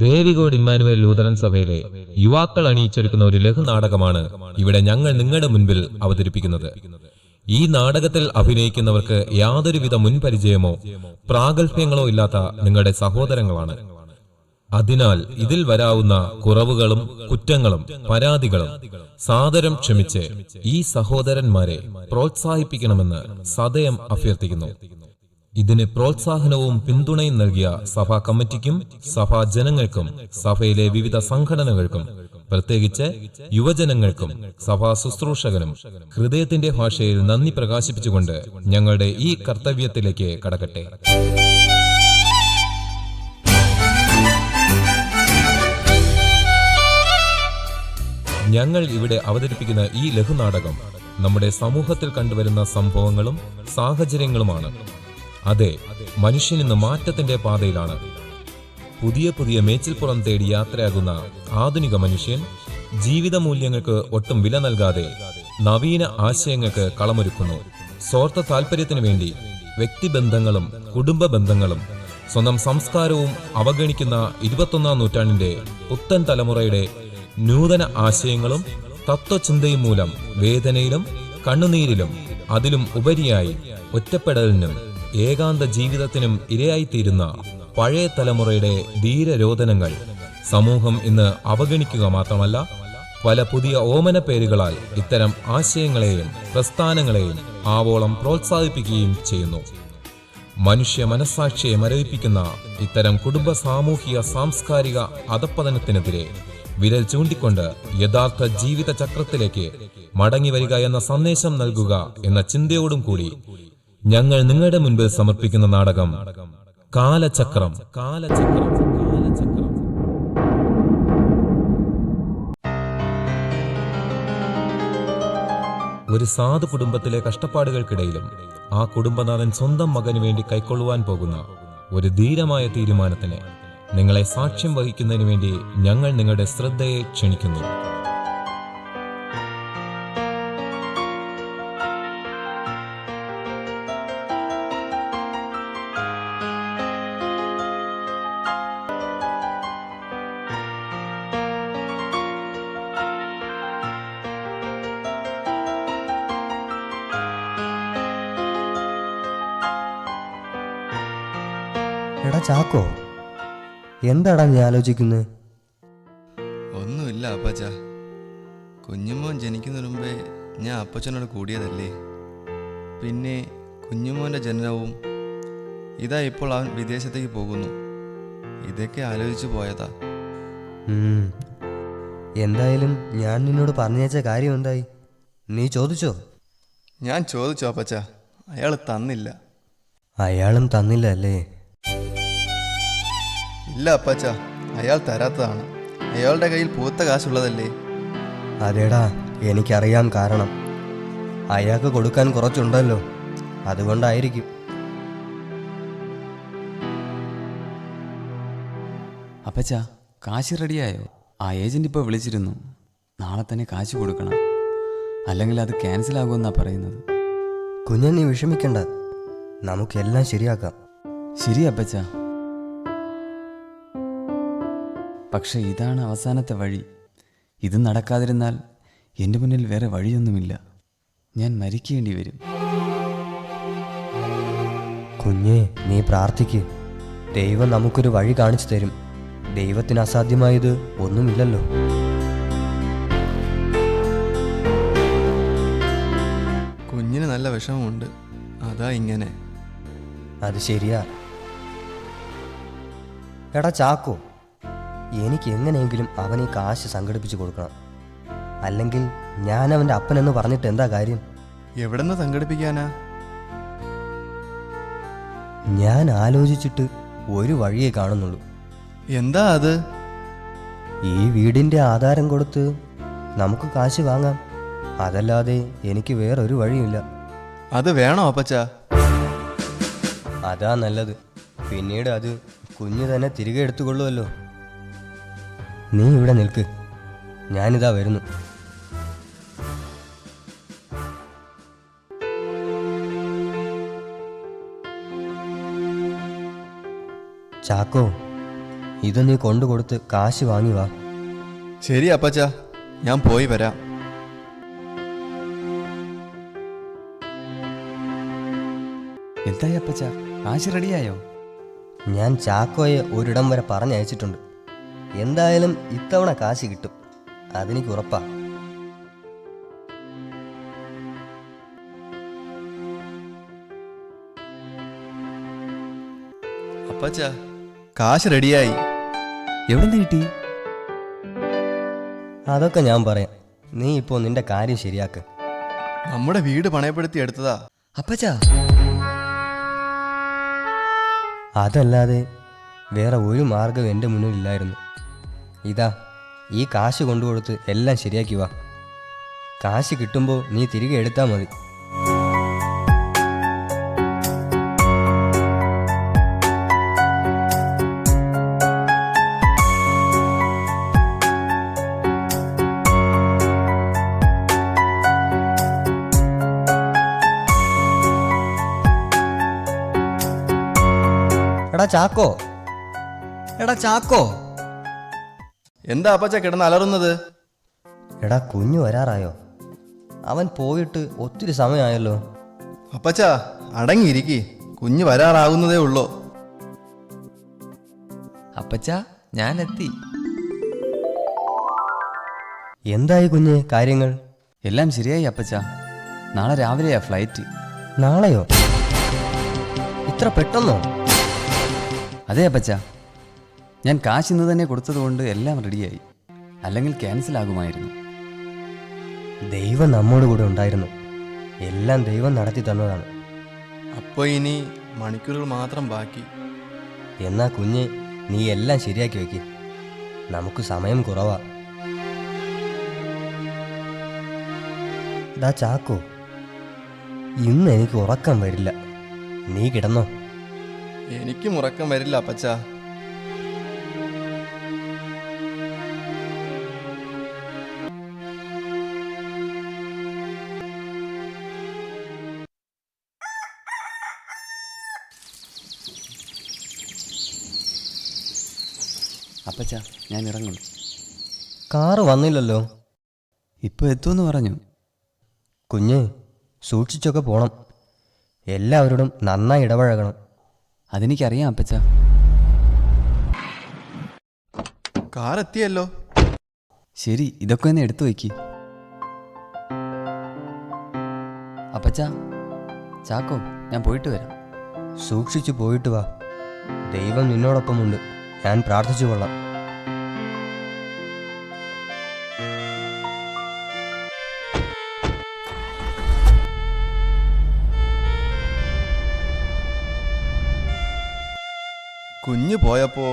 ദേവികോട് Emmanuel Lutheran സഭയിലെ യുവാക്കൾ അണിയിച്ചൊരുക്കുന്ന ഒരു ലഘുനാടകമാണ് ഇവിടെ ഞങ്ങൾ നിങ്ങളുടെ മുൻപിൽ അവതരിപ്പിക്കുന്നത്. ഈ നാടകത്തിൽ അഭിനയിക്കുന്നവർക്ക് യാതൊരുവിധ മുൻപരിചയമോ പ്രാഗൽഭ്യങ്ങളോ ഇല്ലാത്ത നിങ്ങളുടെ സഹോദരങ്ങളാണ്. അതിനാൽ ഇതിൽ വരാവുന്ന കുറവുകളും കുറ്റങ്ങളും പരാതികളും സാദരം ക്ഷമിച്ച് ഈ സഹോദരന്മാരെ പ്രോത്സാഹിപ്പിക്കണമെന്ന് സദയം അഭ്യർത്ഥിക്കുന്നു. ഇതിന് പ്രോത്സാഹനവും പിന്തുണയും നൽകിയ സഭാ കമ്മിറ്റിക്കും സഭാ ജനങ്ങൾക്കും സഭയിലെ വിവിധ സംഘടനകൾക്കും പ്രത്യേകിച്ച് യുവജനങ്ങൾക്കും സഭാ ശുശ്രൂഷകനും ഹൃദയത്തിന്റെ ഭാഷയിൽ നന്ദി പ്രകാശിപ്പിച്ചുകൊണ്ട് ഞങ്ങളുടെ ഈ കർത്തവ്യത്തിലേക്ക് കടക്കട്ടെ. ഞങ്ങൾ ഇവിടെ അവതരിപ്പിക്കുന്ന ഈ ലഘുനാടകം നമ്മുടെ സമൂഹത്തിൽ കണ്ടുവരുന്ന സംഭവങ്ങളും സാഹചര്യങ്ങളുമാണ്. അതെ, മനുഷ്യൻ ഇന്ന് മാറ്റത്തിന്റെ പാതയിലാണ്. പുതിയ പുതിയ മേച്ചിൽപ്പുറം തേടി യാത്രയാകുന്ന ആധുനിക മനുഷ്യൻ ജീവിത മൂല്യങ്ങൾക്ക് ഒട്ടും വില നൽകാതെ നവീന ആശയങ്ങൾക്ക് കളമൊരുക്കുന്നു. സ്വാർത്ഥ താല്പര്യത്തിനു വേണ്ടി വ്യക്തിബന്ധങ്ങളും കുടുംബ ബന്ധങ്ങളും സ്വന്തം സംസ്കാരവും അവഗണിക്കുന്ന 21-ാം നൂറ്റാണ്ടിന്റെ പുത്തൻ തലമുറയുടെ നൂതന ആശയങ്ങളും തത്വചിന്തയും മൂലം വേദനയിലും കണ്ണുനീരിലും അതിലും ഉപരിയായി ഒറ്റപ്പെടലിനും ഏകാന്ത ജീവിതത്തിനും ഇരയായിത്തീരുന്ന പഴയ തലമുറയുടെ ധീരരോദനങ്ങൾ സമൂഹം ഇന്ന് അവഗണിക്കുക മാത്രമല്ല, പല പുതിയ ഓമന പേരുകളാൽ ഇത്തരം ആശയങ്ങളെയും പ്രസ്ഥാനങ്ങളെയും ആവോളം പ്രോത്സാഹിപ്പിക്കുകയും ചെയ്യുന്നു. മനുഷ്യ മനസ്സാക്ഷിയെ മരവിപ്പിക്കുന്ന ഇത്തരം കുടുംബ സാമൂഹിക സാംസ്കാരിക അധപ്പതനത്തിനെതിരെ വിരൽ ചൂണ്ടിക്കൊണ്ട് യഥാർത്ഥ ജീവിത ചക്രത്തിലേക്ക് മടങ്ങി വരിക എന്ന സന്ദേശം നൽകുക എന്ന ചിന്തയോടും കൂടി ഞങ്ങൾ നിങ്ങളുടെ മുൻപിൽ സമർപ്പിക്കുന്ന നാടകം കാലചക്രം. ഒരു സാധു കുടുംബത്തിലെ കഷ്ടപ്പാടുകൾക്കിടയിലും ആ കുടുംബനാഥൻ സ്വന്തം മകന് വേണ്ടി കൈക്കൊള്ളുവാൻ പോകുന്ന ഒരു ധീരമായ തീരുമാനത്തിന് നിങ്ങളെ സാക്ഷ്യം വഹിക്കുന്നതിന് വേണ്ടി ഞങ്ങൾ നിങ്ങളുടെ ശ്രദ്ധയെ ക്ഷണിക്കുന്നു. എടാ ചാക്കോ, എന്താടാ നീ ആലോചിക്കുന്നത്? ഒന്നുമില്ല അപ്പച്ച. കുഞ്ഞുമോൻ ജനിക്കുന്നതിന് മുമ്പേ ഞാൻ അപ്പച്ചനോട് കൂടിയതല്ലേ. പിന്നെ കുഞ്ഞുമോൻ്റെ ജനനവും ഇതാ ഇപ്പോൾ അവൻ വിദേശത്തേക്ക് പോകുന്നു. ഇതൊക്കെ ആലോചിച്ചു പോയതാ. എന്തായാലും ഞാൻ നിന്നോട് പറഞ്ഞേച്ച കാര്യം എന്തായി? നീ ചോദിച്ചോ? ഞാൻ ചോദിച്ചു അപ്പച്ച, അയാൾ തന്നില്ല. അയാളും തന്നില്ല അല്ലേ? ഇല്ല അപ്പച്ച, അയാൾ തരാത്തതാണ്. അയാളുടെ കയ്യിൽ പൂത്ത കാശുള്ളതല്ലേ. അതേടാ, എനിക്കറിയാം. കാരണം അയാൾക്ക് കൊടുക്കാൻ കുറച്ചുണ്ടല്ലോ, അതുകൊണ്ടായിരിക്കും. അപ്പച്ച, കാശ് റെഡിയായോ? ആ ഏജന്റ് ഇപ്പോൾ വിളിച്ചിരുന്നു. നാളെ തന്നെ കാശ് കൊടുക്കണം, അല്ലെങ്കിൽ അത് ക്യാൻസൽ ആകുമെന്നാണ് പറയുന്നത്. കുഞ്ഞെ, നീ വിഷമിക്കണ്ട, നമുക്കെല്ലാം ശരിയാക്കാം. ശരി അപ്പച്ച, പക്ഷെ ഇതാണ് അവസാനത്തെ വഴി. ഇത് നടക്കാതിരുന്നാൽ എൻ്റെ മുന്നിൽ വേറെ വഴിയൊന്നുമില്ല. ഞാൻ മരിക്കേണ്ടി വരും. കുഞ്ഞെ, നീ പ്രാർത്ഥിക്ക്. ദൈവം നമുക്കൊരു വഴി കാണിച്ചു തരും. ദൈവത്തിന് അസാധ്യമായത് ഒന്നുമില്ലല്ലോ. കുഞ്ഞിന് നല്ല വിഷമമുണ്ട്, അതാ ഇങ്ങനെ. അത് ശരിയാ. എടാ ചാക്കോ, എനിക്ക് എങ്ങനെയെങ്കിലും അവന് ഈ കാശ് സംഘടിപ്പിച്ചു കൊടുക്കണം. അല്ലെങ്കിൽ ഞാൻ അവൻ്റെ അപ്പനെന്ന് പറഞ്ഞിട്ട് എന്താ കാര്യം? എവിടെന്ന് സംഘടിപ്പിക്കാനാ? ഞാൻ ആലോചിച്ചിട്ട് ഒരു വഴിയേ കാണുന്നുള്ളൂ. എന്താ അത്? ഈ വീടിൻ്റെ ആധാരം കൊടുത്ത് നമുക്ക് കാശ് വാങ്ങാം. അതല്ലാതെ എനിക്ക് വേറൊരു വഴിയില്ല. അത് വേണോ അപ്പച്ച? അതാ നല്ലത്. പിന്നീട് അത് കുഞ്ഞ് തന്നെ തിരികെ എടുത്തുകൊള്ളുമല്ലോ. നീ ഇവിടെ നിൽക്ക്, ഞാനിതാ വരുന്നു. ചാക്കോ, ഇത് നീ കൊണ്ടു കൊടുത്ത് കാശ് വാങ്ങി വാ. ശരി അപ്പച്ച, ഞാൻ പോയി വരാം. എന്തായി അപ്പച്ച, കാശ് റെഡിയായോ? ഞാൻ ചാക്കോയെ ഒരിടം വരെ പറഞ്ഞയച്ചിട്ടുണ്ട്. എന്തായാലും ഇത്തവണ കാശ് കിട്ടും, അതെനിക്ക് ഉറപ്പാ. അപ്പച്ച, കാശ് റെഡിയായി. എവിടെ നിന്ന് കിട്ടി? അതൊക്കെ ഞാൻ പറയാം. നീ ഇപ്പോൾ നിന്റെ കാര്യം ശരിയാക്ക്. നമ്മുടെ വീട് പണയപ്പെടുത്തി എടുത്തതാ. അപ്പച്ച, അതല്ലാതെ വേറെ ഒരു മാർഗം എൻ്റെ മുന്നിലില്ലായിരുന്നു. ഇതാ, ഈ കാശ് കൊണ്ടുകൊടുത്ത് എല്ലാം ശരിയാക്കി വാ. കാശ് കിട്ടുമ്പോൾ നീ തിരികെ എടുത്താൽ മതി. എടാ ചാക്കോ, എടാ ചാക്കോ. എന്താ അപ്പച്ച കിടന്ന് അലറുന്നത്? എടാ കുഞ്ഞു വരാറായോ? അവൻ പോയിട്ട് ഒത്തിരി സമയമായല്ലോ. അപ്പച്ച അടങ്ങിയിരിക്കി, കുഞ്ഞ് വരാറാകുന്നതേ ഉള്ളൂ. അപ്പച്ച, ഞാൻ എത്തി. എന്തായി കുഞ്ഞ് കാര്യങ്ങൾ? എല്ലാം ശരിയായി അപ്പച്ച. നാളെ രാവിലെയാ ഫ്ലൈറ്റ്. നാളെയോ? ഇത്ര പെട്ടെന്നോ? അതെ അപ്പച്ച, ഞാൻ കാശ് ഇന്ന് തന്നെ കൊടുത്തതുകൊണ്ട് എല്ലാം റെഡിയായി. അല്ലെങ്കിൽ ക്യാൻസൽ ആകുമായിരുന്നു. ദൈവം നമ്മോട് കൂടെ ഉണ്ടായിരുന്നു. എല്ലാം ദൈവം നടത്തി തന്നതാണ്. അപ്പോൾ ഇനി മണിക്കൂറുകൾ മാത്രം ബാക്കി. എന്നാ കുഞ്ഞ്, നീ എല്ലാം ശരിയാക്കി വെക്ക്. നമുക്ക് സമയം കുറവാ. ഡാ ചാക്കോ, ഇന്ന് എനിക്ക് ഉറക്കം വരില്ല. നീ കിടന്നോ. എനിക്കും ഉറക്കം വരില്ല അപ്പച്ച. അപ്പച്ച, ഞാൻ ഇറങ്ങും. കാറ് വന്നില്ലല്ലോ. ഇപ്പോൾ എത്തുമെന്ന് പറഞ്ഞു. കുഞ്ഞ്, സൂക്ഷിച്ചൊക്കെ പോണം. എല്ലാവരോടും നന്നായി ഇടപഴകണം. അതെനിക്കറിയാം അപ്പച്ച. കാർ എത്തിയല്ലോ. ശരി, ഇതൊക്കെ ഒന്ന് എടുത്തു വയ്ക്കി. അപ്പച്ച, ചാക്കോ, ഞാൻ പോയിട്ട് വരാം. സൂക്ഷിച്ചു പോയിട്ട് വാ. ദൈവം നിന്നോടൊപ്പമുണ്ട്. ഞാൻ പ്രാർത്ഥിച്ചു കൊള്ളാം. കുഞ്ഞ് പോയപ്പോൾ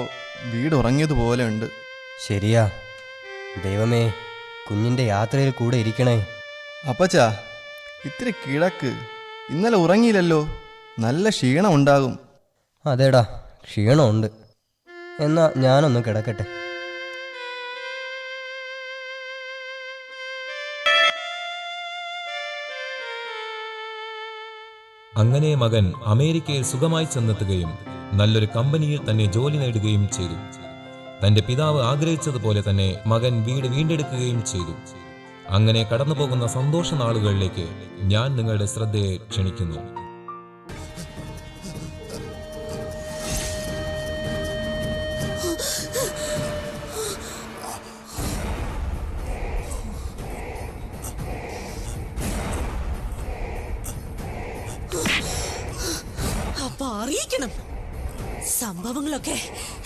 വീട് ഉറങ്ങിയതുപോലെ ഉണ്ട്. ശരിയാ. ദൈവമേ, കുഞ്ഞിൻ്റെ യാത്രയിൽ കൂടെ ഇരിക്കണേ. അപ്പച്ച, ഇത്തിരി കിടക്ക്. ഇന്നലെ ഉറങ്ങിയില്ലല്ലോ, നല്ല ക്ഷീണം ഉണ്ടാകും. അതേടാ, ക്ഷീണമുണ്ട്. എന്നാ ഞാനൊന്ന് കിടക്കട്ടെ. അങ്ങനെ മകൻ അമേരിക്കയിൽ സുഖമായി ചെന്നെത്തുകയും നല്ലൊരു കമ്പനിയിൽ തന്നെ ജോലി നേടുകയും ചെയ്തു. തന്റെ പിതാവ് ആഗ്രഹിച്ചതുപോലെ തന്നെ മകൻ വീട് വീണ്ടെടുക്കുകയും ചെയ്തു. അങ്ങനെ കടന്നുപോകുന്ന സന്തോഷ നാളുകളിലേക്ക് ഞാൻ നിങ്ങളുടെ ശ്രദ്ധയെ ക്ഷണിക്കുന്നു. അപ്പൊ അറിയിക്കണം, സംഭവങ്ങളൊക്കെ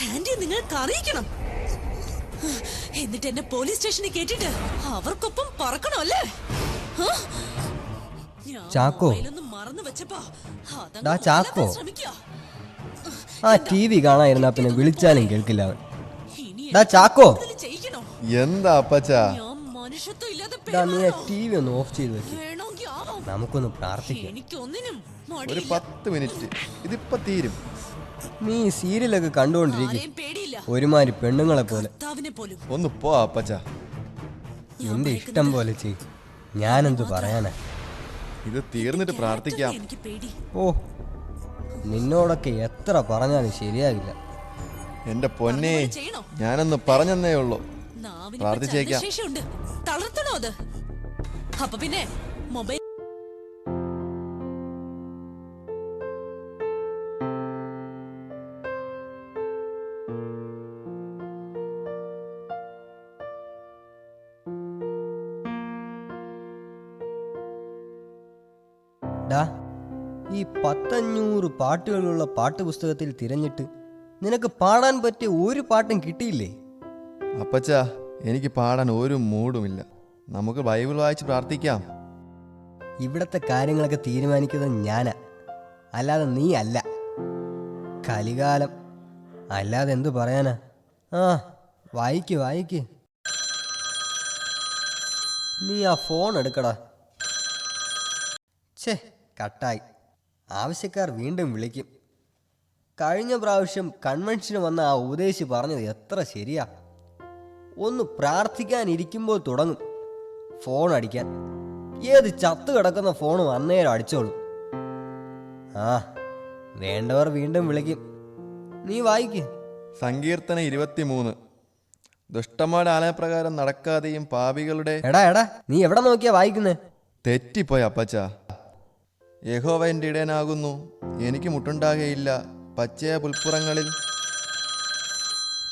ആന്റി നിങ്ങൾക്ക് അറിയിക്കണം. എന്നിട്ട് എന്നെ പോലീസ് സ്റ്റേഷനിൽ കേട്ടിട്ട് അവർക്കൊപ്പം പറക്കണോ അല്ലേ? ചാക്കോ. മറന്നു വെച്ചപ്പോ ഡാ ചാക്കോ, ശ്രമിക്കുക. ആ TV കാണാതിരുന്നാ പിന്നെ വിളിച്ചാലും കേൾക്കില്ല അവൻ. ഇനി ഡാ ചാക്കോ, ചെയ്യിക്കണോ? എന്താ അപ്പച്ച? ഞാൻ മനുഷ്യത്വം ഇല്ലാതെ ഡാ നീ പെരുമാറണോ? TV ഒന്ന് ഓഫ് ചെയ്ത് വെക്ക്. വേണമെങ്കിൽ ആവാം. നമുക്കൊന്ന് പ്രാർത്ഥിക്കാം. എനിക്കൊന്നിനും ഒരു മടിയില്ല. 10 മിനിറ്റ്, ഇതിപ്പോ തീരും. നീ സീരിയലൊക്കെ കണ്ടുകൊണ്ടിരിക്കും, ആരെയും പേടിയില്ല. ഒരുമാതിരി പെണ്ണുങ്ങളെ പോലെ. കർത്താവിനെ പോലും. ഒന്ന് പോ അപ്പച്ച. നിന്റെ ഇഷ്ടം പോലെ ചെയ്. ഞാനെന്ത് പറയാനാ. ഇത് തീർന്നിട്ട് പ്രാർത്ഥിക്കാം. എനിക്ക് പേടി. ഓ, നിന്നോടൊക്കെ എത്ര പറഞ്ഞാലും ശരിയാകില്ല. എന്റെ പൊന്നെ, പറഞ്ഞപോലെ ചെയ്യണോ? ഞാനൊന്ന് പറഞ്ഞെന്നേ ഉള്ളൂ. നാവിന് പ്രാർത്ഥിച്ചേക്കാം. ശേഷിയുണ്ട്. തളർത്തണോ അത്? അപ്പൊ പിന്നെ മൊബൈൽ ഡാ, ഈ 100-500 പാട്ടുകളുള്ള പാട്ടുപുസ്തകത്തിൽ തിരഞ്ഞിട്ട് നിനക്ക് പാടാൻ പറ്റിയ ഒരു പാട്ടും കിട്ടിയില്ലേ? അപ്പച്ച, എനിക്ക് പാടാൻ ഒരു മൂടുമില്ല. നമുക്ക് ബൈബിൾ വായിച്ച് പ്രാർത്ഥിക്കാം. ഇവിടത്തെ കാര്യങ്ങളൊക്കെ തീരുമാനിക്കുന്നത് ഞാനാ, അല്ലാതെ നീ അല്ല. കലികാലം, അല്ലാതെ എന്തു പറയാനാ? ആ, വായിക്ക് വായിക്ക്. നീ ആ ഫോൺ എടുക്കടാ. ഛേ, കട്ടായി. ആവശ്യക്കാർ വീണ്ടും വിളിക്കും. കഴിഞ്ഞ പ്രാവശ്യം കൺവെൻഷന് വന്ന ആ ഉപദേശി പറഞ്ഞത് എത്ര ശരിയാ. ഒന്ന് പ്രാർത്ഥിക്കാനിരിക്കുമ്പോൾ തുടങ്ങും ഫോൺ അടിക്കാൻ. ഏത് ചത്തു കിടക്കുന്ന ഫോണും അന്നേരം അടിച്ചോളും. ആ, വേണ്ടവർ വീണ്ടും വിളിക്കും. നീ വായിക്ക്. സങ്കീർത്തനം 23. ദുഷ്ടന്മാരുടെ ആലയപ്രകാരം നടക്കാതെയും പാപികളുടെ എടാ എടാ, നീ എവിടെ നോക്കിയാ വായിക്കുന്നേ? തെറ്റിപ്പോയി അപ്പച്ച. യഹോവ എൻ്റെ ഇടയനാകുന്നു, എനിക്ക് മുട്ടുണ്ടാകുകയില്ല. പച്ചയ പുൽപ്പുറങ്ങളിൽ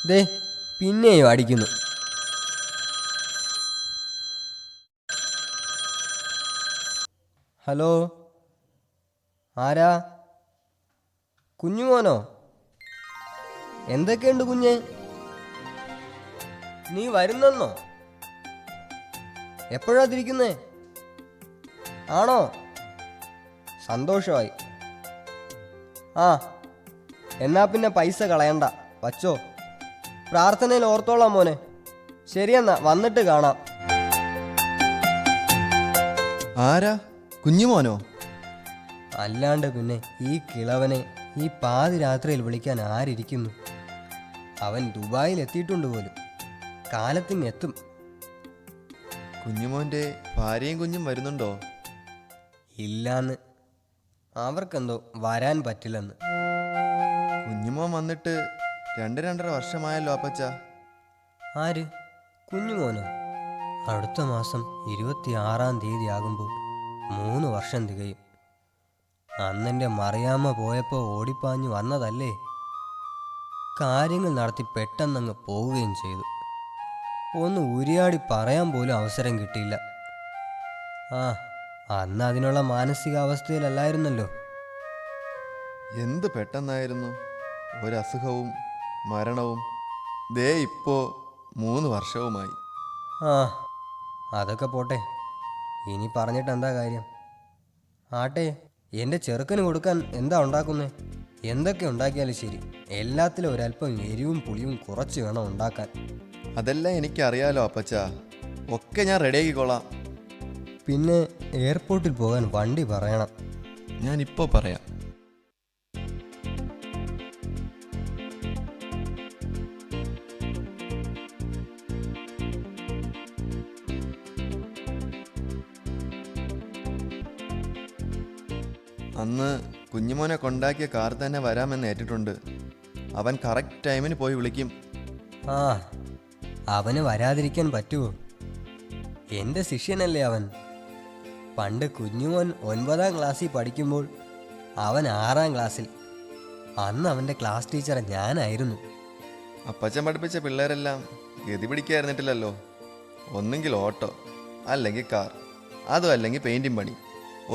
ദേ, പിന്നെയും അടിക്കുന്നു. ഹലോ, ആരാ? കുഞ്ഞുമോനോ? എന്തൊക്കെയുണ്ട് കുഞ്ഞെ? നീ വരുന്നെന്നോ? എപ്പോഴാ തിരിക്കുന്നേ? ആണോ? സന്തോഷമായി. ആ, എന്നാ പിന്നെ പൈസ കളയണ്ട, വച്ചോ. പ്രാർത്ഥനയിൽ ഓർത്തോളാം മോനെ. ശരിയെന്നാ, വന്നിട്ട് കാണാം. ആരാ? കുഞ്ഞുമോനോ? അല്ലാണ്ട് പിന്നെ ഈ കിളവനെ ഈ പാതിരാത്രിയിൽ വിളിക്കാൻ ആരിയ്ക്കുന്നു? അവൻ ദുബായിൽ എത്തിയിട്ടുണ്ട് പോലും. കാലത്തിങ്ങെത്തും. കുഞ്ഞുമോൻ്റെ ഭാര്യയും കുഞ്ഞും വരുന്നുണ്ടോ? ഇല്ലാന്ന്. അവർക്കെന്തോ വരാൻ പറ്റില്ലെന്ന്. കുഞ്ഞുമോൻ വന്നിട്ട് 2-2.5 വർഷമായല്ലോ അപ്പച്ച. ആര്? കുഞ്ഞുമോനോ? അടുത്ത മാസം 26-ാം തീയതി ആകുമ്പോൾ 3 വർഷം തികയും. അന്നെൻ്റെ മറിയാമ്മ പോയപ്പോൾ ഓടിപ്പാഞ്ഞു വന്നതല്ലേ. കാര്യങ്ങൾ നടത്തി പെട്ടെന്നങ്ങ് പോവുകയും ചെയ്തു. ഒന്ന് ഉരിയാടി പറയാൻ പോലും അവസരം കിട്ടിയില്ല. ആ, അന്ന് അതിനുള്ള മാനസികാവസ്ഥയിലല്ലായിരുന്നല്ലോ. എന്ത് പെട്ടെന്നായിരുന്നു. ഒരസുഖവും മരണവും. ദേ ഇപ്പോ 3 വർഷവുമായി. ആ, അതൊക്കെ പോട്ടെ. ഇനി പറഞ്ഞിട്ട് എന്താ കാര്യം? ആട്ടെ, എൻ്റെ ചെറുക്കന് കൊടുക്കാൻ എന്താ ഉണ്ടാക്കുന്നേ? എന്തൊക്കെ ഉണ്ടാക്കിയാലും ശരി, എല്ലാത്തിലും ഒരല്പം എരിവും പുളിയും കുറച്ച് വേണം ഉണ്ടാക്കാൻ. അതെല്ലാം എനിക്കറിയാലോ അപ്പച്ച. ഒക്കെ ഞാൻ റെഡിയാക്കിക്കോളാം. പിന്നെ എയർപോർട്ടിൽ പോകാൻ വണ്ടി പറയണം. ഞാനിപ്പോൾ പറയാം. അന്ന് കുഞ്ഞുമോനെ കൊണ്ടാക്കിയ കാർ തന്നെ വരാമെന്ന് ഏറ്റിട്ടുണ്ട്. അവൻ കറക്റ്റ് ടൈമിന് പോയി വിളിക്കും. ആ, അവന് വരാതിരിക്കാൻ പറ്റുമോ? എൻ്റെ ശിഷ്യനല്ലേ അവൻ. പണ്ട് കുഞ്ഞുമോൻ 9-ാം ക്ലാസ്സിൽ പഠിക്കുമ്പോൾ അവൻ 6-ാം ക്ലാസ്സിൽ. അന്ന് അവൻ്റെ ക്ലാസ് ടീച്ചറെ ഞാനായിരുന്നു. അപ്പച്ചൻ പഠിപ്പിച്ച പിള്ളേരെല്ലാം ഗതി പിടിക്കായിരുന്നിട്ടില്ലല്ലോ. ഒന്നെങ്കിൽ ഓട്ടോ, അല്ലെങ്കിൽ കാർ, അതും അല്ലെങ്കിൽ പെയിൻറ്റിങ് പണി.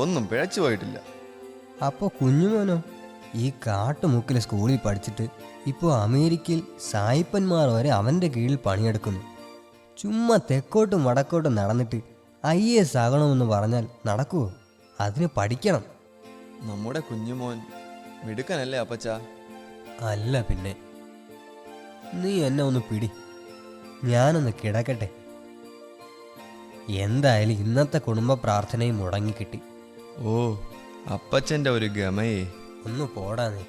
ഒന്നും പിഴച്ചു പോയിട്ടില്ല. അപ്പോൾ കുഞ്ഞുമോനോ? ഈ കാട്ടുമുക്കിൽ സ്കൂളിൽ പഠിച്ചിട്ട് ഇപ്പോൾ അമേരിക്കയിൽ സായിപ്പന്മാർ വരെ അവൻ്റെ കീഴിൽ പണിയെടുക്കുന്നു. ചുമ്മാ തെക്കോട്ടും വടക്കോട്ടും നടന്നിട്ട് IAS ആകണമെന്ന് പറഞ്ഞാൽ നടക്കുമോ? അതിന് പഠിക്കണം. നമ്മുടെ കുഞ്ഞുമോൻ മിടുക്കനല്ലേ അപ്പച്ച? അല്ല പിന്നെ. നീ എന്നെ ഒന്ന് പിടി, ഞാനൊന്ന് കിടക്കട്ടെ. എന്തായാലും ഇന്നത്തെ കുടുംബ പ്രാർത്ഥനയും മുടങ്ങിക്കിട്ടി. ഓ, അപ്പച്ചൻ്റെ ഒരു ഗമയേ. ഒന്ന് പോടാ നീ.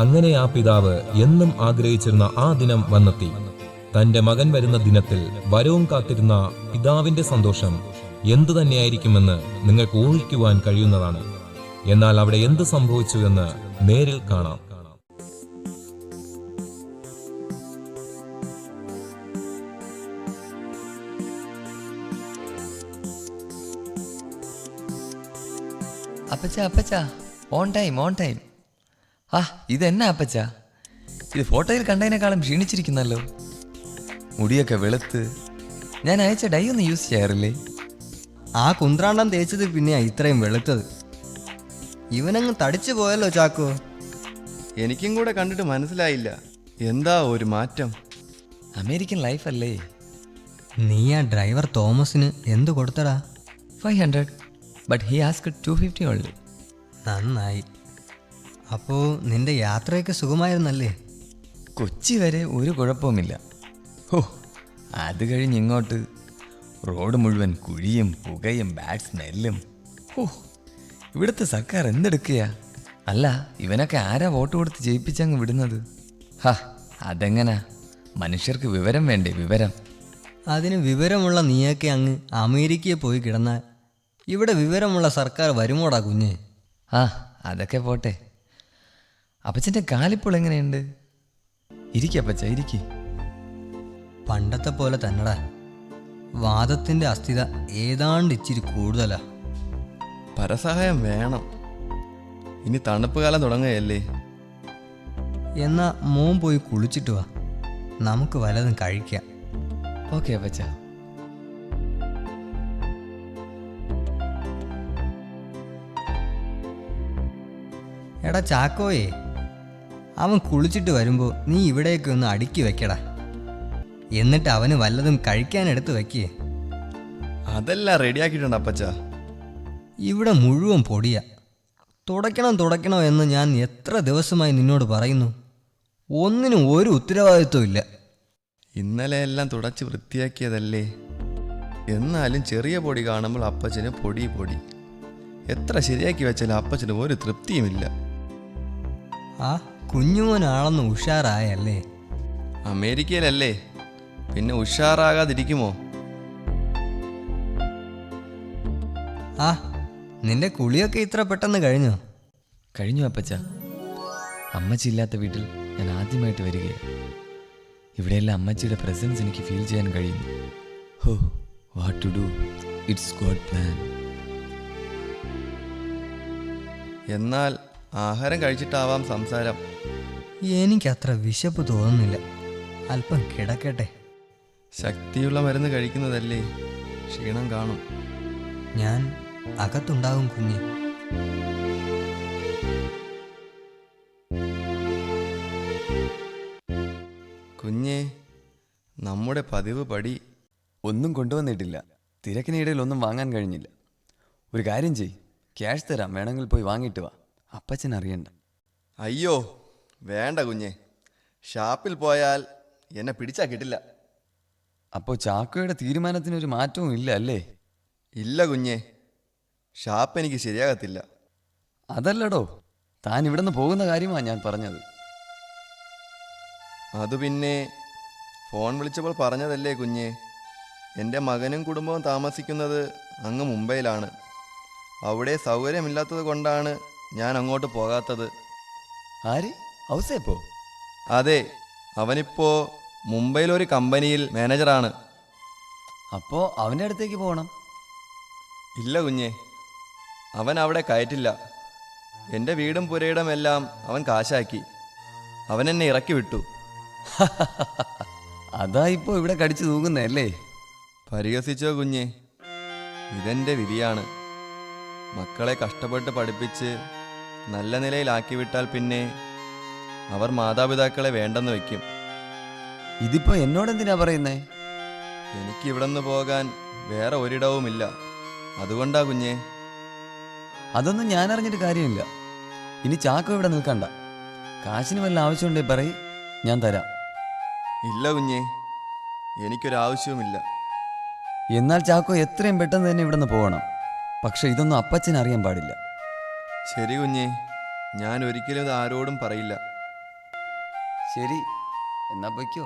അങ്ങനെ ആ പിതാവ് എന്നും ആഗ്രഹിച്ചിരുന്ന ആ ദിനം വന്നെത്തി. തന്റെ മകൻ വരുന്ന ദിനത്തിൽ വരവും കാത്തിരുന്ന പിതാവിന്റെ സന്തോഷം എന്തു തന്നെയായിരിക്കുമെന്ന് നിങ്ങൾക്ക് ഊഹിക്കുവാൻ കഴിയുന്നതാണ്. എന്നാൽ അവിടെ എന്ത് സംഭവിച്ചു എന്ന് നേരിൽ കാണാം. അപ്പച്ച അപ്പച്ച, ഓൺ ടൈം ഓൺ ടൈം. ആ ഇതെന്നാ അപ്പച്ച, ഇത് ഫോട്ടോയിൽ കണ്ടതിനേക്കാളും ക്ഷീണിച്ചിരിക്കുന്നല്ലോ. മുടിയൊക്കെ വെളുത്ത്. ഞാൻ അയച്ച ഡൈ ഒന്നും യൂസ് ചെയ്യാറില്ലേ? ആ കുന്ത്രാണ്ടം തേച്ചത് പിന്നെയാ ഇത്രയും വെളുത്തത്. ഇവനങ്ങ് തടിച്ചു പോയല്ലോ ചാക്കോ. എനിക്കും കൂടെ കണ്ടിട്ട് മനസ്സിലായില്ല, എന്താ ഒരു മാറ്റം. അമേരിക്കൻ ലൈഫ് അല്ലേ. നീ ആ ഡ്രൈവർ തോമസിന് എന്ത് കൊടുത്തടാ? 500, ബട്ട് ഹി ആസ്ക്ഡ് 250 ഓൺലി. നന്നായി. അപ്പോൾ നിന്റെ യാത്രയൊക്കെ സുഖമായിരുന്നല്ലേ? കൊച്ചി വരെ ഒരു കുഴപ്പവുമില്ല. ഓ, അത് കഴിഞ്ഞ് ഇങ്ങോട്ട് റോഡ് മുഴുവൻ കുഴിയും പുകയും ബാഡ് സ്മെല്ലും. ഓ, ഇവിടുത്തെ സർക്കാർ എന്തെടുക്കുകയാ? അല്ല, ഇവനൊക്കെ ആരാ വോട്ട് കൊടുത്ത് ജയിപ്പിച്ചങ്ങ് വിടുന്നത്? ഹാ, അതെങ്ങനാ? മനുഷ്യർക്ക് വിവരം വേണ്ടേ, വിവരം. അതിന് വിവരമുള്ള നീയൊക്കെ അങ്ങ് അമേരിക്കയിൽ പോയി കിടന്നാൽ ഇവിടെ വിവരമുള്ള സർക്കാർ വരുമോടാ കുഞ്ഞെ? ആ, അതൊക്കെ പോട്ടെ. അപ്പച്ചൻ്റെ കാലിപ്പോൾ എങ്ങനെയുണ്ട്? ഇരിക്കപ്പച്ച, ഇരിക്കി. പണ്ടത്തെ പോലെ തന്നെടാ. വാദത്തിൻ്റെ അസ്ഥിത ഏതാണ്ട് ഇച്ചിരി കൂടുതലാ. പരസഹായം വേണം. ഇനി തണുപ്പ് കാലം തുടങ്ങുകയല്ലേ. എന്നാ മോൻ പോയി കുളിച്ചിട്ട് വാ, നമുക്ക് വല്ലതും കഴിക്കാം. ഓക്കെ അപ്പച്ച. എടാ ചാക്കോയെ, അവൻ കുളിച്ചിട്ട് വരുമ്പോൾ നീ ഇവിടേക്ക് ഒന്ന് അടുക്കി വെക്കടാ. എന്നിട്ട് അവന് വല്ലതും കഴിക്കാനെടുത്ത് വയ്ക്കേ. അതെല്ലാം റെഡിയാക്കിയിട്ടുണ്ട് അപ്പച്ച. ഇവിടെ മുഴുവൻ പൊടിയാ. തുടയ്ക്കണം എന്ന് ഞാൻ എത്ര ദിവസമായി നിന്നോട് പറയുന്നു. ഒന്നിനും ഒരു ഉത്തരവാദിത്വം ഇല്ല. ഇന്നലെ എല്ലാം തുടച്ച് വൃത്തിയാക്കിയതല്ലേ. എന്നാലും ചെറിയ പൊടി കാണുമ്പോൾ അപ്പച്ചന് പൊടി. എത്ര ശരിയാക്കി വെച്ചാലും അപ്പച്ചന് ഒരു തൃപ്തിയുമില്ല. ആ കുഞ്ഞുമോനാണെന്ന് ഉഷാറായല്ലേ? അമേരിക്കയിലല്ലേ, പിന്നെ ഉഷാറാകാതിരിക്കുമോ? ആ, നിന്റെ കുളിയൊക്കെ ഇത്ര പെട്ടെന്ന് കഴിഞ്ഞോ? കഴിഞ്ഞു അപ്പച്ച. അമ്മച്ചി ഇല്ലാത്ത വീട്ടിൽ ഞാൻ ആദ്യമായിട്ട് വരികയാണ്. ഇവിടെയെല്ലാം അമ്മച്ചിയുടെ പ്രസൻസ് എനിക്ക് ഫീൽ ചെയ്യാൻ കഴിയുന്നു. Oh, what to do, it's God plan. എന്നാൽ ആഹാരം കഴിച്ചിട്ടാവാം സംസാരം. എനിക്കത്ര വിശപ്പ് തോന്നുന്നില്ല. അല്പം കിടക്കട്ടെ. ശക്തിയുള്ള മരുന്ന് കഴിക്കുന്നതല്ലേ, ക്ഷീണം കാണും. ഞാൻ അകത്തുണ്ടാകും കുഞ്ഞ്. കുഞ്ഞേ, നമ്മുടെ പതിവ് പടി. ഒന്നും കൊണ്ടുവന്നിട്ടില്ല. തിരക്കിനിടയിൽ ഒന്നും വാങ്ങാൻ കഴിഞ്ഞില്ല. ഒരു കാര്യം ചെയ്, ക്യാഷ് തരാം, വേണമെങ്കിൽ പോയി വാങ്ങിയിട്ട് വാ. അപ്പച്ചൻ അറിയണ്ട. അയ്യോ വേണ്ട കുഞ്ഞേ, ഷാപ്പിൽ പോയാൽ എന്നെ പിടിച്ചാൽ കിട്ടില്ല. അപ്പോൾ ചാക്കോയുടെ തീരുമാനത്തിനൊരു മാറ്റവും ഇല്ല അല്ലേ? ഇല്ല കുഞ്ഞേ, ഷാപ്പ് എനിക്ക് ശരിയാകത്തില്ല. അതല്ലടോ, താൻ ഇവിടെ നിന്ന് പോകുന്ന കാര്യമാണ് ഞാൻ പറഞ്ഞത്. അത് പിന്നെ ഫോൺ വിളിച്ചപ്പോൾ പറഞ്ഞതല്ലേ കുഞ്ഞേ. എൻ്റെ മകനും കുടുംബവും താമസിക്കുന്നത് അങ്ങ് മുംബൈയിലാണ്. അവിടെ സൗകര്യമില്ലാത്തത് കൊണ്ടാണ് ഞാൻ അങ്ങോട്ട് പോകാത്തത്. ആര്? ഔസേപ്പോ? അതെ, അവനിപ്പോൾ മുംബൈയിലൊരു കമ്പനിയിൽ മാനേജറാണ്. അപ്പോൾ അവൻ്റെ അടുത്തേക്ക് പോകണം. ഇല്ല കുഞ്ഞേ, അവൻ അവിടെ കയറ്റില്ല. എൻ്റെ വീടും പുരയിടം എല്ലാം അവൻ കാശാക്കി. അവൻ എന്നെ ഇറക്കി വിട്ടു. അതാ ഇപ്പോൾ ഇവിടെ കടിച്ചു തൂങ്ങുന്നല്ലേ? പരിഹസിച്ചോ കുഞ്ഞേ, ഇതെൻ്റെ വിധിയാണ്. മക്കളെ കഷ്ടപ്പെട്ട് പഠിപ്പിച്ച് നല്ല നിലയിലാക്കി വിട്ടാൽ പിന്നെ അവർ മാതാപിതാക്കളെ വേണ്ടെന്ന് വയ്ക്കും. ഇതിപ്പോ എന്നോടെന്തിനാ പറയുന്നേ? എനിക്ക് ഇവിടെ നിന്ന് പോകാൻ വേറെ ഒരിടവുമില്ല. അതുകൊണ്ടാ കുഞ്ഞേ. അതൊന്നും ഞാൻ അറിഞ്ഞിട്ട് കാര്യമില്ല. ഇനി ചാക്കോ ഇവിടെ നിൽക്കണ്ട. കാശിന് വല്ല ആവശ്യമുണ്ടേ പറയ്, ഞാൻ തരാം. ഇല്ല കുഞ്ഞേ, എനിക്കൊരാവശ്യവുമില്ല. എന്നാൽ ചാക്കോ എത്രയും പെട്ടെന്ന് തന്നെ ഇവിടെ നിന്ന് പോകണം. പക്ഷെ ഇതൊന്നും അപ്പച്ചൻ അറിയാൻ പാടില്ല. ശരി കുഞ്ഞേ, ഞാൻ ഒരിക്കലും ഇത് ആരോടും പറയില്ല. ശരി, എന്നാ പൊയ്ക്കോ.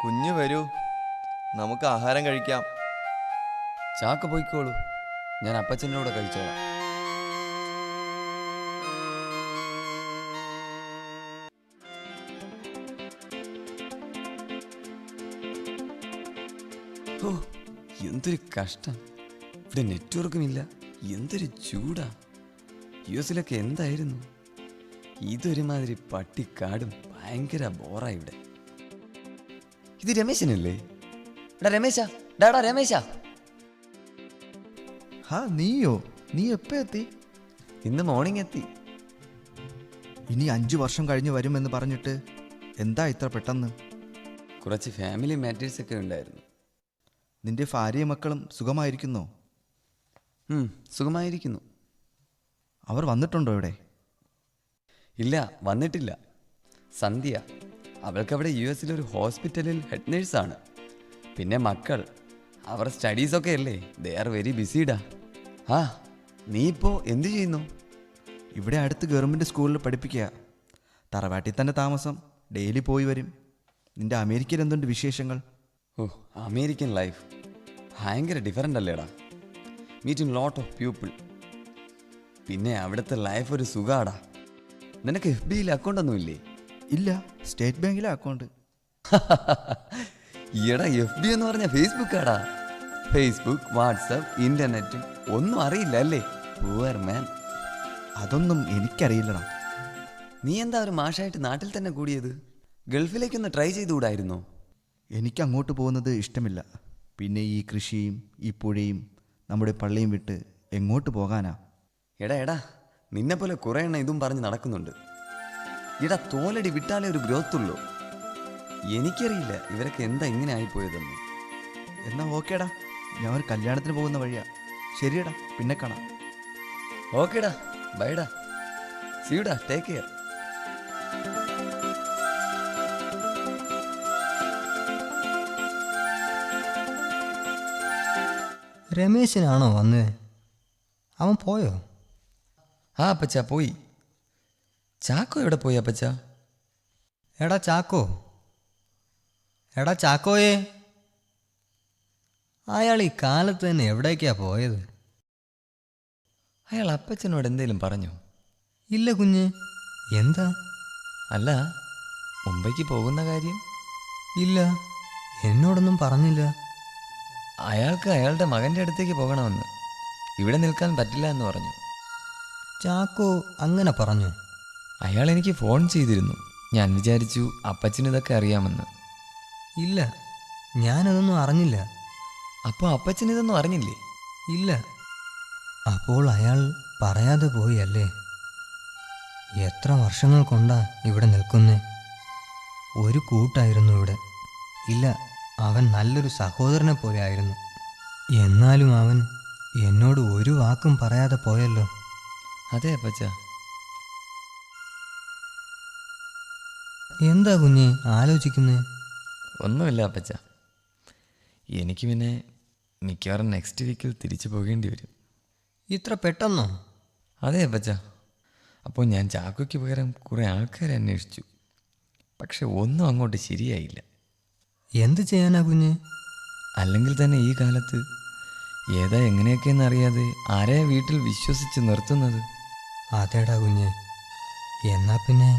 കുഞ്ഞ് വരൂ, നമുക്ക് ആഹാരം കഴിക്കാം. ചാക്കോ പൊയ്ക്കോളൂ, ഞാൻ അപ്പച്ചൻ്റെ കൂടെ കഴിച്ചോളാം. ഓ എന്തൊരു കഷ്ടം. ഇവിടെ നെറ്റ്വർക്കും ഇല്ല. എന്തൊരു ചൂടാ. യുഎസിലൊക്കെ എന്തായിരുന്നു. ഇതൊരുമാതിരി പട്ടിക്കാടും ഭയങ്കര ബോറാ ഇവിടെ. ഇത് രമേശനല്ലേ? എടാ രമേശാ, ഡാടാ രമേശാ. ഹാ നീയോ? നീ എപ്പോ എത്തി? ഇന്ന് മോർണിംഗ് എത്തി. ഇനി 5 വർഷം കഴിഞ്ഞ് വരുമെന്ന് പറഞ്ഞിട്ട് എന്താ ഇത്ര പെട്ടെന്ന്? കുറച്ച് ഫാമിലി മാറ്റേഴ്സ് ഒക്കെ ഉണ്ടായിരുന്നു. നിന്റെ ഭാര്യയും മക്കളും സുഖമായിരിക്കുന്നോ? സുഖമായിരിക്കുന്നു. അവർ വന്നിട്ടുണ്ടോ ഇവിടെ? ഇല്ല, വന്നിട്ടില്ല. സന്ധ്യ, അവൾക്കവിടെ US-ൽ ഒരു ഹോസ്പിറ്റലിൽ ഹെഡ് നേഴ്സാണ്. പിന്നെ മക്കൾ, അവർ സ്റ്റഡീസൊക്കെ അല്ലേ, ദേ ആർ വെരി ബിസിഡാ. ആ, നീ ഇപ്പോൾ എന്ത് ചെയ്യുന്നു? ഇവിടെ അടുത്ത് ഗവൺമെൻറ് സ്കൂളിൽ പഠിപ്പിക്കുക. തറവാട്ടിൽ തന്നെ താമസം, ഡെയിലി പോയി വരും. നിന്റെ അമേരിക്കയിൽ എന്തുണ്ട് വിശേഷങ്ങൾ? ഓ, അമേരിക്കൻ ലൈഫ് ഭയങ്കര ഡിഫറൻ്റ് അല്ലേടാ. Meeting lot of people. പിന്നെ അവിടുത്തെ ലൈഫ് ഒരു സുഖാടാ. നിനക്ക് FBയിൽ അക്കൗണ്ട് ഒന്നുമില്ലേ? ഇല്ല, സ്റ്റേറ്റ് ബാങ്കിലെ അക്കൗണ്ട്. ഈടാ FB എന്ന് പറഞ്ഞ ഫേസ്ബുക്കാടാ. ഫേസ്ബുക്ക്, വാട്സപ്പ്, ഇന്റർനെറ്റും ഒന്നും അറിയില്ല അല്ലേ? പൂവർ മാൻ. അതൊന്നും എനിക്കറിയില്ലടാ. നീ എന്താ ഒരു മാഷായിട്ട് നാട്ടിൽ തന്നെ കൂടിയത്? ഗൾഫിലേക്കൊന്ന് ട്രൈ ചെയ്തുകൂടായിരുന്നോ? എനിക്ക് അങ്ങോട്ട് പോകുന്നത് ഇഷ്ടമില്ല. പിന്നെ ഈ കൃഷിയും ഈ പുഴയും നമ്മുടെ പള്ളിയും വിട്ട് എങ്ങോട്ട് പോകാനാ? എടാ നിന്നെപ്പോലെ കുറേ എണ്ണം ഇതും പറഞ്ഞ് നടക്കുന്നുണ്ട്. തോലടി വിട്ടാലേ ഒരു ഗ്രോത്ത് ഉള്ളൂ. എനിക്കറിയില്ല ഇവരൊക്കെ എന്താ ഇങ്ങനെ ആയിപ്പോയതെന്ന്. എന്നാ ഓക്കേടാ, ഞാൻ ഒരു കല്യാണത്തിന് പോകുന്ന വഴിയാ. ശരിയടാ, പിന്നെ കാണാം. ഓക്കേടാ, ബൈഡാ, സീടാ, ടേക്ക് കെയർ. രമേശനാണോ വന്ന്? അവൻ പോയോ? ആ അപ്പച്ച പോയി. ചാക്കോ എവിടെ പോയി അപ്പച്ച? എടാ ചാക്കോ, എടാ ചാക്കോയേ, അയാൾ ഈ കാലത്ത് തന്നെ എവിടേക്കാ പോയത്? അയാൾ അപ്പച്ചനോട് എന്തേലും പറഞ്ഞോ? ഇല്ല കുഞ്ഞ്. എന്താ? അല്ല, മുംബൈക്ക് പോകുന്ന കാര്യം? ഇല്ല, എന്നോടൊന്നും പറഞ്ഞില്ല. അയാൾക്ക് അയാളുടെ മകൻ്റെ അടുത്തേക്ക് പോകണമെന്ന്. ഇവിടെ നിൽക്കാൻ പറ്റില്ല എന്ന് പറഞ്ഞു. ചാക്കോ അങ്ങനെ പറഞ്ഞു? അയാൾ എനിക്ക് ഫോൺ ചെയ്തിരുന്നു. ഞാൻ വിചാരിച്ചു അപ്പച്ചന് ഇതൊക്കെ അറിയാമെന്ന്. ഇല്ല, ഞാനതൊന്നും അറിഞ്ഞില്ല. അപ്പോൾ അപ്പച്ചൻ ഇതൊന്നും അറിഞ്ഞില്ലേ? ഇല്ല. അപ്പോൾ അയാൾ പറയാതെ പോയി അല്ലേ? എത്ര വർഷങ്ങൾ കൊണ്ടാ ഇവിടെ നിൽക്കുന്നേ. ഒരു കൂട്ടായിരുന്നു ഇവിടെ. ഇല്ല, അവൻ നല്ലൊരു സഹോദരനെ പോലെ ആയിരുന്നു. എന്നാലും അവൻ എന്നോട് ഒരു വാക്കും പറയാതെ പോയല്ലോ. അതെ അപ്പച്ച. എന്താ കുഞ്ഞെ ആലോചിക്കുന്നേ? ഒന്നുമില്ല അപ്പച്ച. എനിക്ക് പിന്നെ മിക്കവാറും നെക്സ്റ്റ് വീക്കിൽ തിരിച്ചു പോകേണ്ടി വരും. ഇത്ര പെട്ടെന്നോ? അതെ അപ്പച്ച. അപ്പോൾ ഞാൻ ചാക്കോയ്ക്ക് പകരം കുറേ ആൾക്കാരെ അന്വേഷിച്ചു. പക്ഷെ ഒന്നും അങ്ങോട്ട് ശരിയായില്ല. എന്ത് ചെയ്യാനാ കുഞ്ഞ്? അല്ലെങ്കിൽ തന്നെ ഈ കാലത്ത് ഏതാ എങ്ങനെയൊക്കെയെന്ന് അറിയാതെ ആരെയാ വീട്ടിൽ വിശ്വസിച്ച് നിർത്തുന്നത്? അതേടാ കുഞ്ഞ്. എന്നാ പിന്നെ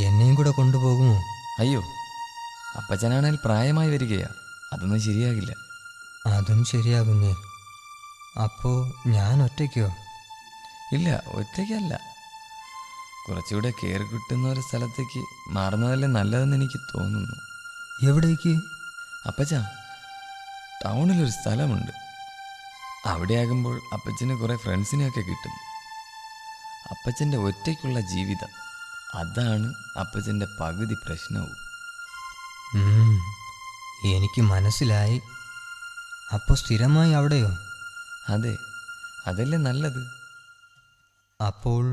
എന്നെയും കൂടെ കൊണ്ടുപോകുമോ? അയ്യോ, അപ്പച്ചനാണെങ്കിൽ പ്രായമായി വരികയാ. അതൊന്നും ശരിയാകില്ല. അതും ശരിയാ കുഞ്ഞ്. അപ്പോ ഞാൻ ഒറ്റയ്ക്കോ? ഇല്ല, ഒറ്റയ്ക്കല്ല. കുറച്ചുകൂടെ കെയർ കിട്ടുന്ന ഒരു സ്ഥലത്തേക്ക് മാറുന്നതല്ലേ നല്ലതെന്ന് എനിക്ക് തോന്നുന്നു. എവിടേക്ക്? അപ്പച്ച, ടൗണിലൊരു സ്ഥലമുണ്ട്. അവിടെ ആകുമ്പോൾ അപ്പച്ചന് കുറേ ഫ്രണ്ട്സിനെയൊക്കെ കിട്ടും. അപ്പച്ചൻ്റെ ഒറ്റയ്ക്കുള്ള ജീവിതം, അതാണ് അപ്പച്ചൻ്റെ പകുതി പ്രശ്നവും. എനിക്ക് മനസ്സിലായി. അപ്പോൾ സ്ഥിരമായി അവിടെയോ? അതെ, അതല്ലേ നല്ലത്. അപ്പോൾ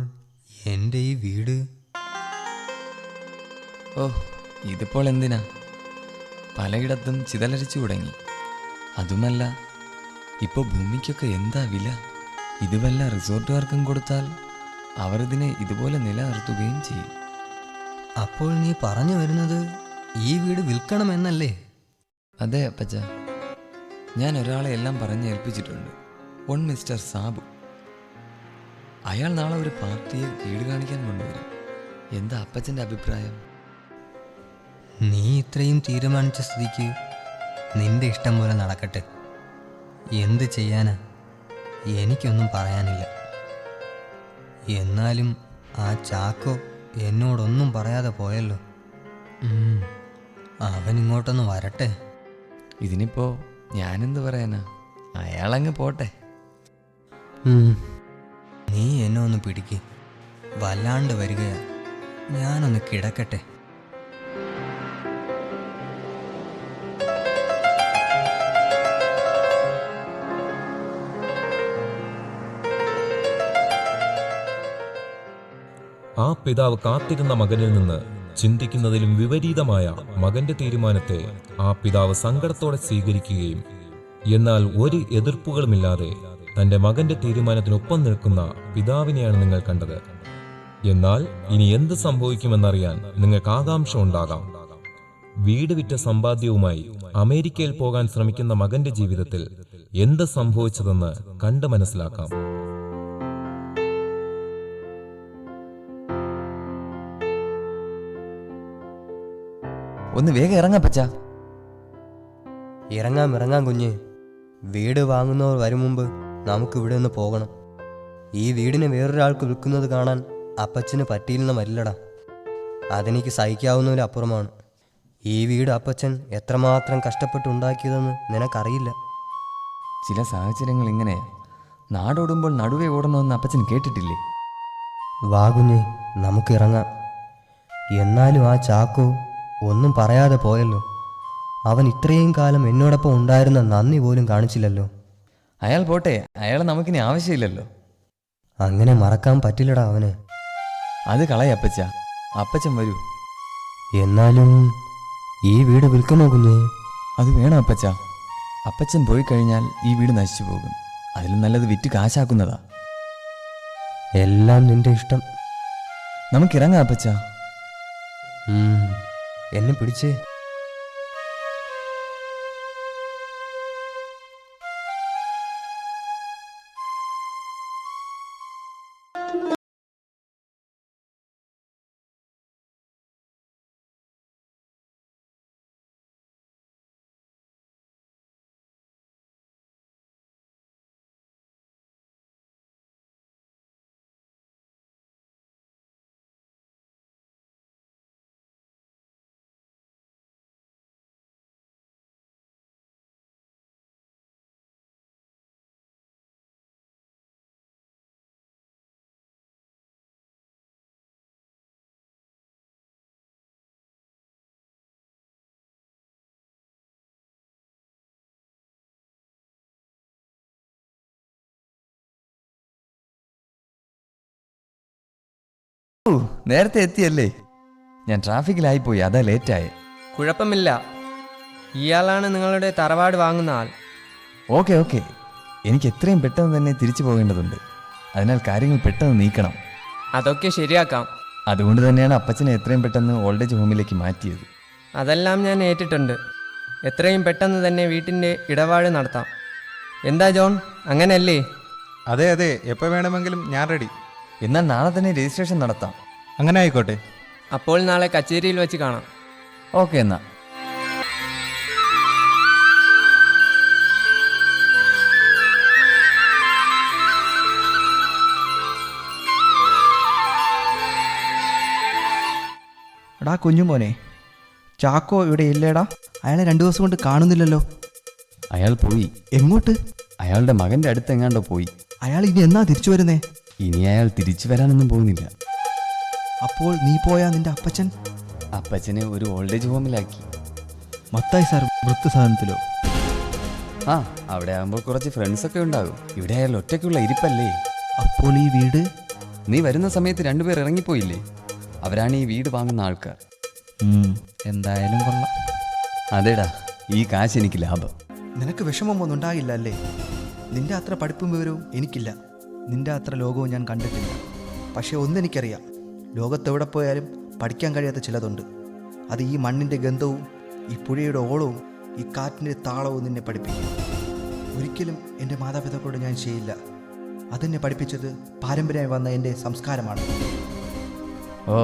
എൻ്റെ ഈ വീട്? ഓ, ഇതിപ്പോൾ എന്തിനാ? പലയിടത്തും ചിതലരിച്ചു തുടങ്ങി. അതുമല്ല, ഇപ്പോൾ ഭൂമിക്കൊക്കെ എന്താ വില. ഇത് വല്ല റിസോർട്ടുകാർക്കും കൊടുത്താൽ അവർ ഇതിനെ ഇതുപോലെ നിലനിർത്തുകയും ചെയ്യും. അപ്പോൾ നീ പറഞ്ഞു വരുന്നത് ഈ വീട് വിൽക്കണമെന്നല്ലേ? അതെ അപ്പച്ച. ഞാൻ ഒരാളെ എല്ലാം പറഞ്ഞ് ഏൽപ്പിച്ചിട്ടുണ്ട്. മിസ്റ്റർ സാബു. അയാൾ നാളെ ഒരു പാർട്ടിയെ വീട് കാണിക്കാൻ കൊണ്ടുവരും. എന്താ അപ്പച്ചൻ്റെ അഭിപ്രായം? നീ ഇത്രയും തീരുമാനിച്ച സ്ഥിതിക്ക് നിന്റെ ഇഷ്ടം പോലെ നടക്കട്ടെ. എന്ത് ചെയ്യാനാ, എനിക്കൊന്നും പറയാനില്ല. എന്നാലും ആ ചാക്കോ എന്നോടൊന്നും പറയാതെ പോയല്ലോ. അവൻ ഇങ്ങോട്ടൊന്ന് വരട്ടെ. ഇതിനിപ്പോ ഞാനെന്ത് പറയാനാ, അയാളങ്ങ് പോട്ടെ. നീ എന്നെ ഒന്ന് പിടിക്ക്, വല്ലാണ്ട് വരികയാ. ഞാനൊന്ന് കിടക്കട്ടെ. ആ പിതാവ് കാത്തിരുന്ന മകനിൽ നിന്ന് ചിന്തിക്കുന്നതിലും വിപരീതമായ മകന്റെ തീരുമാനത്തെ ആ പിതാവ് സങ്കടത്തോടെ സ്വീകരിക്കുകയും എന്നാൽ ഒരു എതിർപ്പുകളുമില്ലാതെ തന്റെ മകന്റെ തീരുമാനത്തിനൊപ്പം നിൽക്കുന്ന പിതാവിനെയാണ് നിങ്ങൾ കണ്ടത്. എന്നാൽ ഇനി എന്ത് സംഭവിക്കുമെന്നറിയാൻ നിങ്ങൾക്ക് ആകാംക്ഷ ഉണ്ടാകാം. വീട് വിറ്റ സമ്പാദ്യവുമായി അമേരിക്കയിൽ പോകാൻ ശ്രമിക്കുന്ന മകന്റെ ജീവിതത്തിൽ എന്ത് സംഭവിച്ചതെന്ന് കണ്ടു മനസ്സിലാക്കാം. ഒന്ന് വേഗം ഇറങ്ങാപ്പച്ച. ഇറങ്ങാം കുഞ്ഞ്. വീട് വാങ്ങുന്നവർ വരും മുമ്പ് നമുക്ക് ഇവിടെ നിന്ന് പോകണം. ഈ വീടിനെ വേറൊരാൾക്ക് വിൽക്കുന്നത് കാണാൻ അപ്പച്ചന് പറ്റിയില്ലെന്ന് വരില്ലടാ. അതെനിക്ക് സഹിക്കാവുന്നതിലപ്പുറമാണ്. ഈ വീട് അപ്പച്ചൻ എത്രമാത്രം കഷ്ടപ്പെട്ടുണ്ടാക്കിയതെന്ന് നിനക്കറിയില്ല. ചില സാഹചര്യങ്ങൾ ഇങ്ങനെയാ. നാടോടുമ്പോൾ നടുവേ ഓടണമെന്ന് അപ്പച്ചൻ കേട്ടിട്ടില്ലേ? വാ കുഞ്ഞ്, നമുക്കിറങ്ങാം. എന്നാലും ആ ചാക്കോ ഒന്നും പറയാതെ പോയല്ലോ. അവൻ ഇത്രയും കാലം എന്നോടൊപ്പം ഉണ്ടായിരുന്ന നന്ദി പോലും കാണിച്ചില്ലല്ലോ. അയാൾ പോട്ടെ, അയാളെ നമുക്കിനി ആവശ്യമില്ലല്ലോ. അങ്ങനെ മറക്കാൻ പറ്റില്ലടാ അവന്. അത് കളയപ്പച്ച, അപ്പച്ചൻ വരൂ. എന്നാലും ഈ വീട് വിൽക്കണോ കുഞ്ഞ്? അത് വേണം അപ്പച്ച. അപ്പച്ചൻ പോയി കഴിഞ്ഞാൽ ഈ വീട് നശിച്ചു പോകും. അതിലും നല്ലത് വിറ്റ് കാശാക്കുന്നതാ. എല്ലാം നിന്റെ ഇഷ്ടം. നമുക്കിറങ്ങാം അപ്പച്ച. എന്നെ പിടിച്ചേ. നേരത്തെ എത്തിയല്ലേ? ഞാൻ ട്രാഫിക്കിലായിപ്പോയി, അതാ ലേറ്റായേ. കുഴപ്പമില്ല. ഇയാളാണ് നിങ്ങളുടെ തറവാട് വാങ്ങുന്ന ആൾ. ഓക്കെ. എനിക്ക് എത്രയും പെട്ടെന്ന് തന്നെ തിരിച്ചു പോകേണ്ടതുണ്ട്. അതിനാൽ കാര്യങ്ങൾ പെട്ടെന്ന് നീക്കണം. അതൊക്കെ ശരിയാക്കാം. അതുകൊണ്ട് തന്നെയാണ് അപ്പച്ചനെ എത്രയും പെട്ടെന്ന് ഓൾഡ് ഏജ് ഹോമിലേക്ക് മാറ്റിയത്. അതെല്ലാം ഞാൻ ഏറ്റിട്ടുണ്ട്. എത്രയും പെട്ടെന്ന് തന്നെ വീട്ടിൻ്റെ ഇടപാട് നടത്താം. എന്താ ജോൺ, അങ്ങനെയല്ലേ? അതെ, എപ്പോൾ വേണമെങ്കിലും ഞാൻ റെഡി. എന്നാൽ നാളെ തന്നെ രജിസ്ട്രേഷൻ നടത്താം. അങ്ങനെ ആയിക്കോട്ടെ. അപ്പോൾ നാളെ കച്ചേരിയിൽ വെച്ച് കാണാം. ഓക്കെ എന്നാ. എടാ കുഞ്ഞുമോനെ, ചാക്കോ ഇവിടെ ഇല്ലേടാ? അയാളെ 2 ദിവസം കൊണ്ട് കാണുന്നില്ലല്ലോ. അയാൾ പോയി. എങ്ങോട്ട്? അയാളുടെ മകന്റെ അടുത്ത് എങ്ങാണ്ടോ പോയി. അയാൾ ഇനി എന്നാ തിരിച്ചു വരുന്നേ? ഇനി അയാൾ തിരിച്ചു വരാനൊന്നും പോകുന്നില്ല. അപ്പോൾ നീ പോയാ നിന്റെ അപ്പച്ചൻ? അപ്പച്ചനെ ഒരു ഓൾഡ് ഏജ് ഹോമിലാക്കി. മത്തായി സാർ വൃദ്ധസാധനത്തിലോ? ആ, അവിടെ ആകുമ്പോൾ കുറച്ച് ഫ്രണ്ട്സൊക്കെ ഉണ്ടാകും. ഇവിടെ അയാൾ ഒറ്റയ്ക്കുള്ള ഇരിപ്പല്ലേ. അപ്പോൾ ഈ വീട്? നീ വരുന്ന സമയത്ത് 2 പേർ ഇറങ്ങിപ്പോയില്ലേ? അവരാണ് ഈ വീട് വാങ്ങുന്ന ആൾക്കാർ. എന്തായാലും കൊള്ളാം. അതേടാ, ഈ കാശ് എനിക്ക് ലാഭം. നിനക്ക് വിഷമമൊന്നും ഉണ്ടാകില്ല അല്ലേ? നിന്റെ അത്ര പഠിപ്പും വിവരവും എനിക്കില്ല. നിന്റെ അത്ര ലോകവും ഞാൻ കണ്ടിട്ടില്ല. പക്ഷേ ഒന്നെനിക്കറിയാം, ലോകത്തെവിടെ പോയാലും പഠിക്കാൻ കഴിയാത്ത ചിലതുണ്ട്. അത് ഈ മണ്ണിൻ്റെ ഗന്ധവും ഈ പുഴയുടെ ഓളവും ഈ കാറ്റിൻ്റെ താളവും നിന്നെ പഠിപ്പിക്കും. ഒരിക്കലും എൻ്റെ മാതാപിതാക്കളോട് ഞാൻ ചെയ്യില്ല. അതെന്നെ പഠിപ്പിച്ചത് പാരമ്പര്യമായി വന്ന എൻ്റെ സംസ്കാരമാണ്. ഓ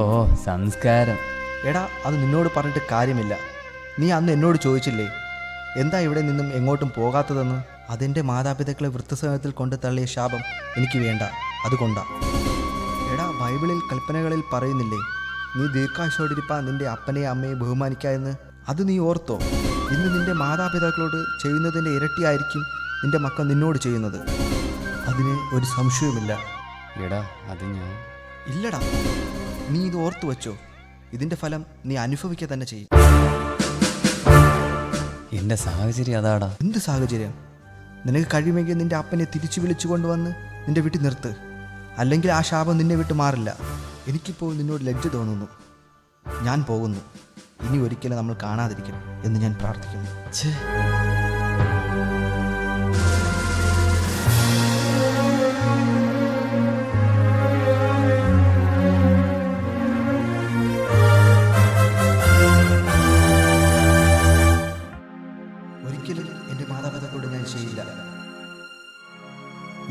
സംസ്കാരം. എടാ, അത് നിന്നോട് പറഞ്ഞിട്ട് കാര്യമില്ല. നീ അന്ന് എന്നോട് ചോദിച്ചില്ലേ എന്താ ഇവിടെ നിന്നും എങ്ങോട്ടും പോകാത്തതെന്ന്? അതെൻ്റെ മാതാപിതാക്കളെ വൃദ്ധസദനത്തിൽ കൊണ്ട് തള്ളിയ ശാപം എനിക്ക് വേണ്ട. അതുകൊണ്ടാ. എടാ, ബൈബിളിൽ കൽപ്പനകളിൽ പറയുന്നില്ലേ, നീ ദീർഘായുസ്സോടിരിപ്പാൻ നിൻ്റെ അപ്പനെയും അമ്മയെ ബഹുമാനിക്കുക എന്ന്? അത് നീ ഓർത്തോ? ഇന്ന് നിൻ്റെ മാതാപിതാക്കളോട് ചെയ്യുന്നതിൻ്റെ ഇരട്ടിയായിരിക്കും നിൻ്റെ മക്കൾ നിന്നോട് ചെയ്യുന്നത്. അതിന് ഒരു സംശയവുമില്ല. എടാ അത് ഞാൻ ഇല്ലടാ, നീ ഇത് ഓർത്തു വെച്ചോ. ഇതിൻ്റെ ഫലം നീ അനുഭവിക്കുക തന്നെ ചെയ്യും. എൻ്റെ സാഹചര്യം അതാടാ. എന്ത് സാഹചര്യം? നിനക്ക് കഴിയുമെങ്കിൽ നിൻ്റെ അപ്പനെ തിരിച്ചു വിളിച്ചു കൊണ്ടുവന്ന് നിൻ്റെ വീട്ടിൽ നിർത്ത്. അല്ലെങ്കിൽ ആ ശാപം നിന്നെ വിട്ട് മാറില്ല. എനിക്കിപ്പോൾ നിന്നോട് ലജ്ജ തോന്നുന്നു. ഞാൻ പോകുന്നു. ഇനി ഒരിക്കലും നമ്മൾ കാണാതിരിക്കണം എന്ന് ഞാൻ പ്രാർത്ഥിക്കുന്നു. ഛേ, ഒരിക്കലും എൻ്റെ മാതാപിതാക്കളോട് ഞാൻ ചെയ്യില്ല.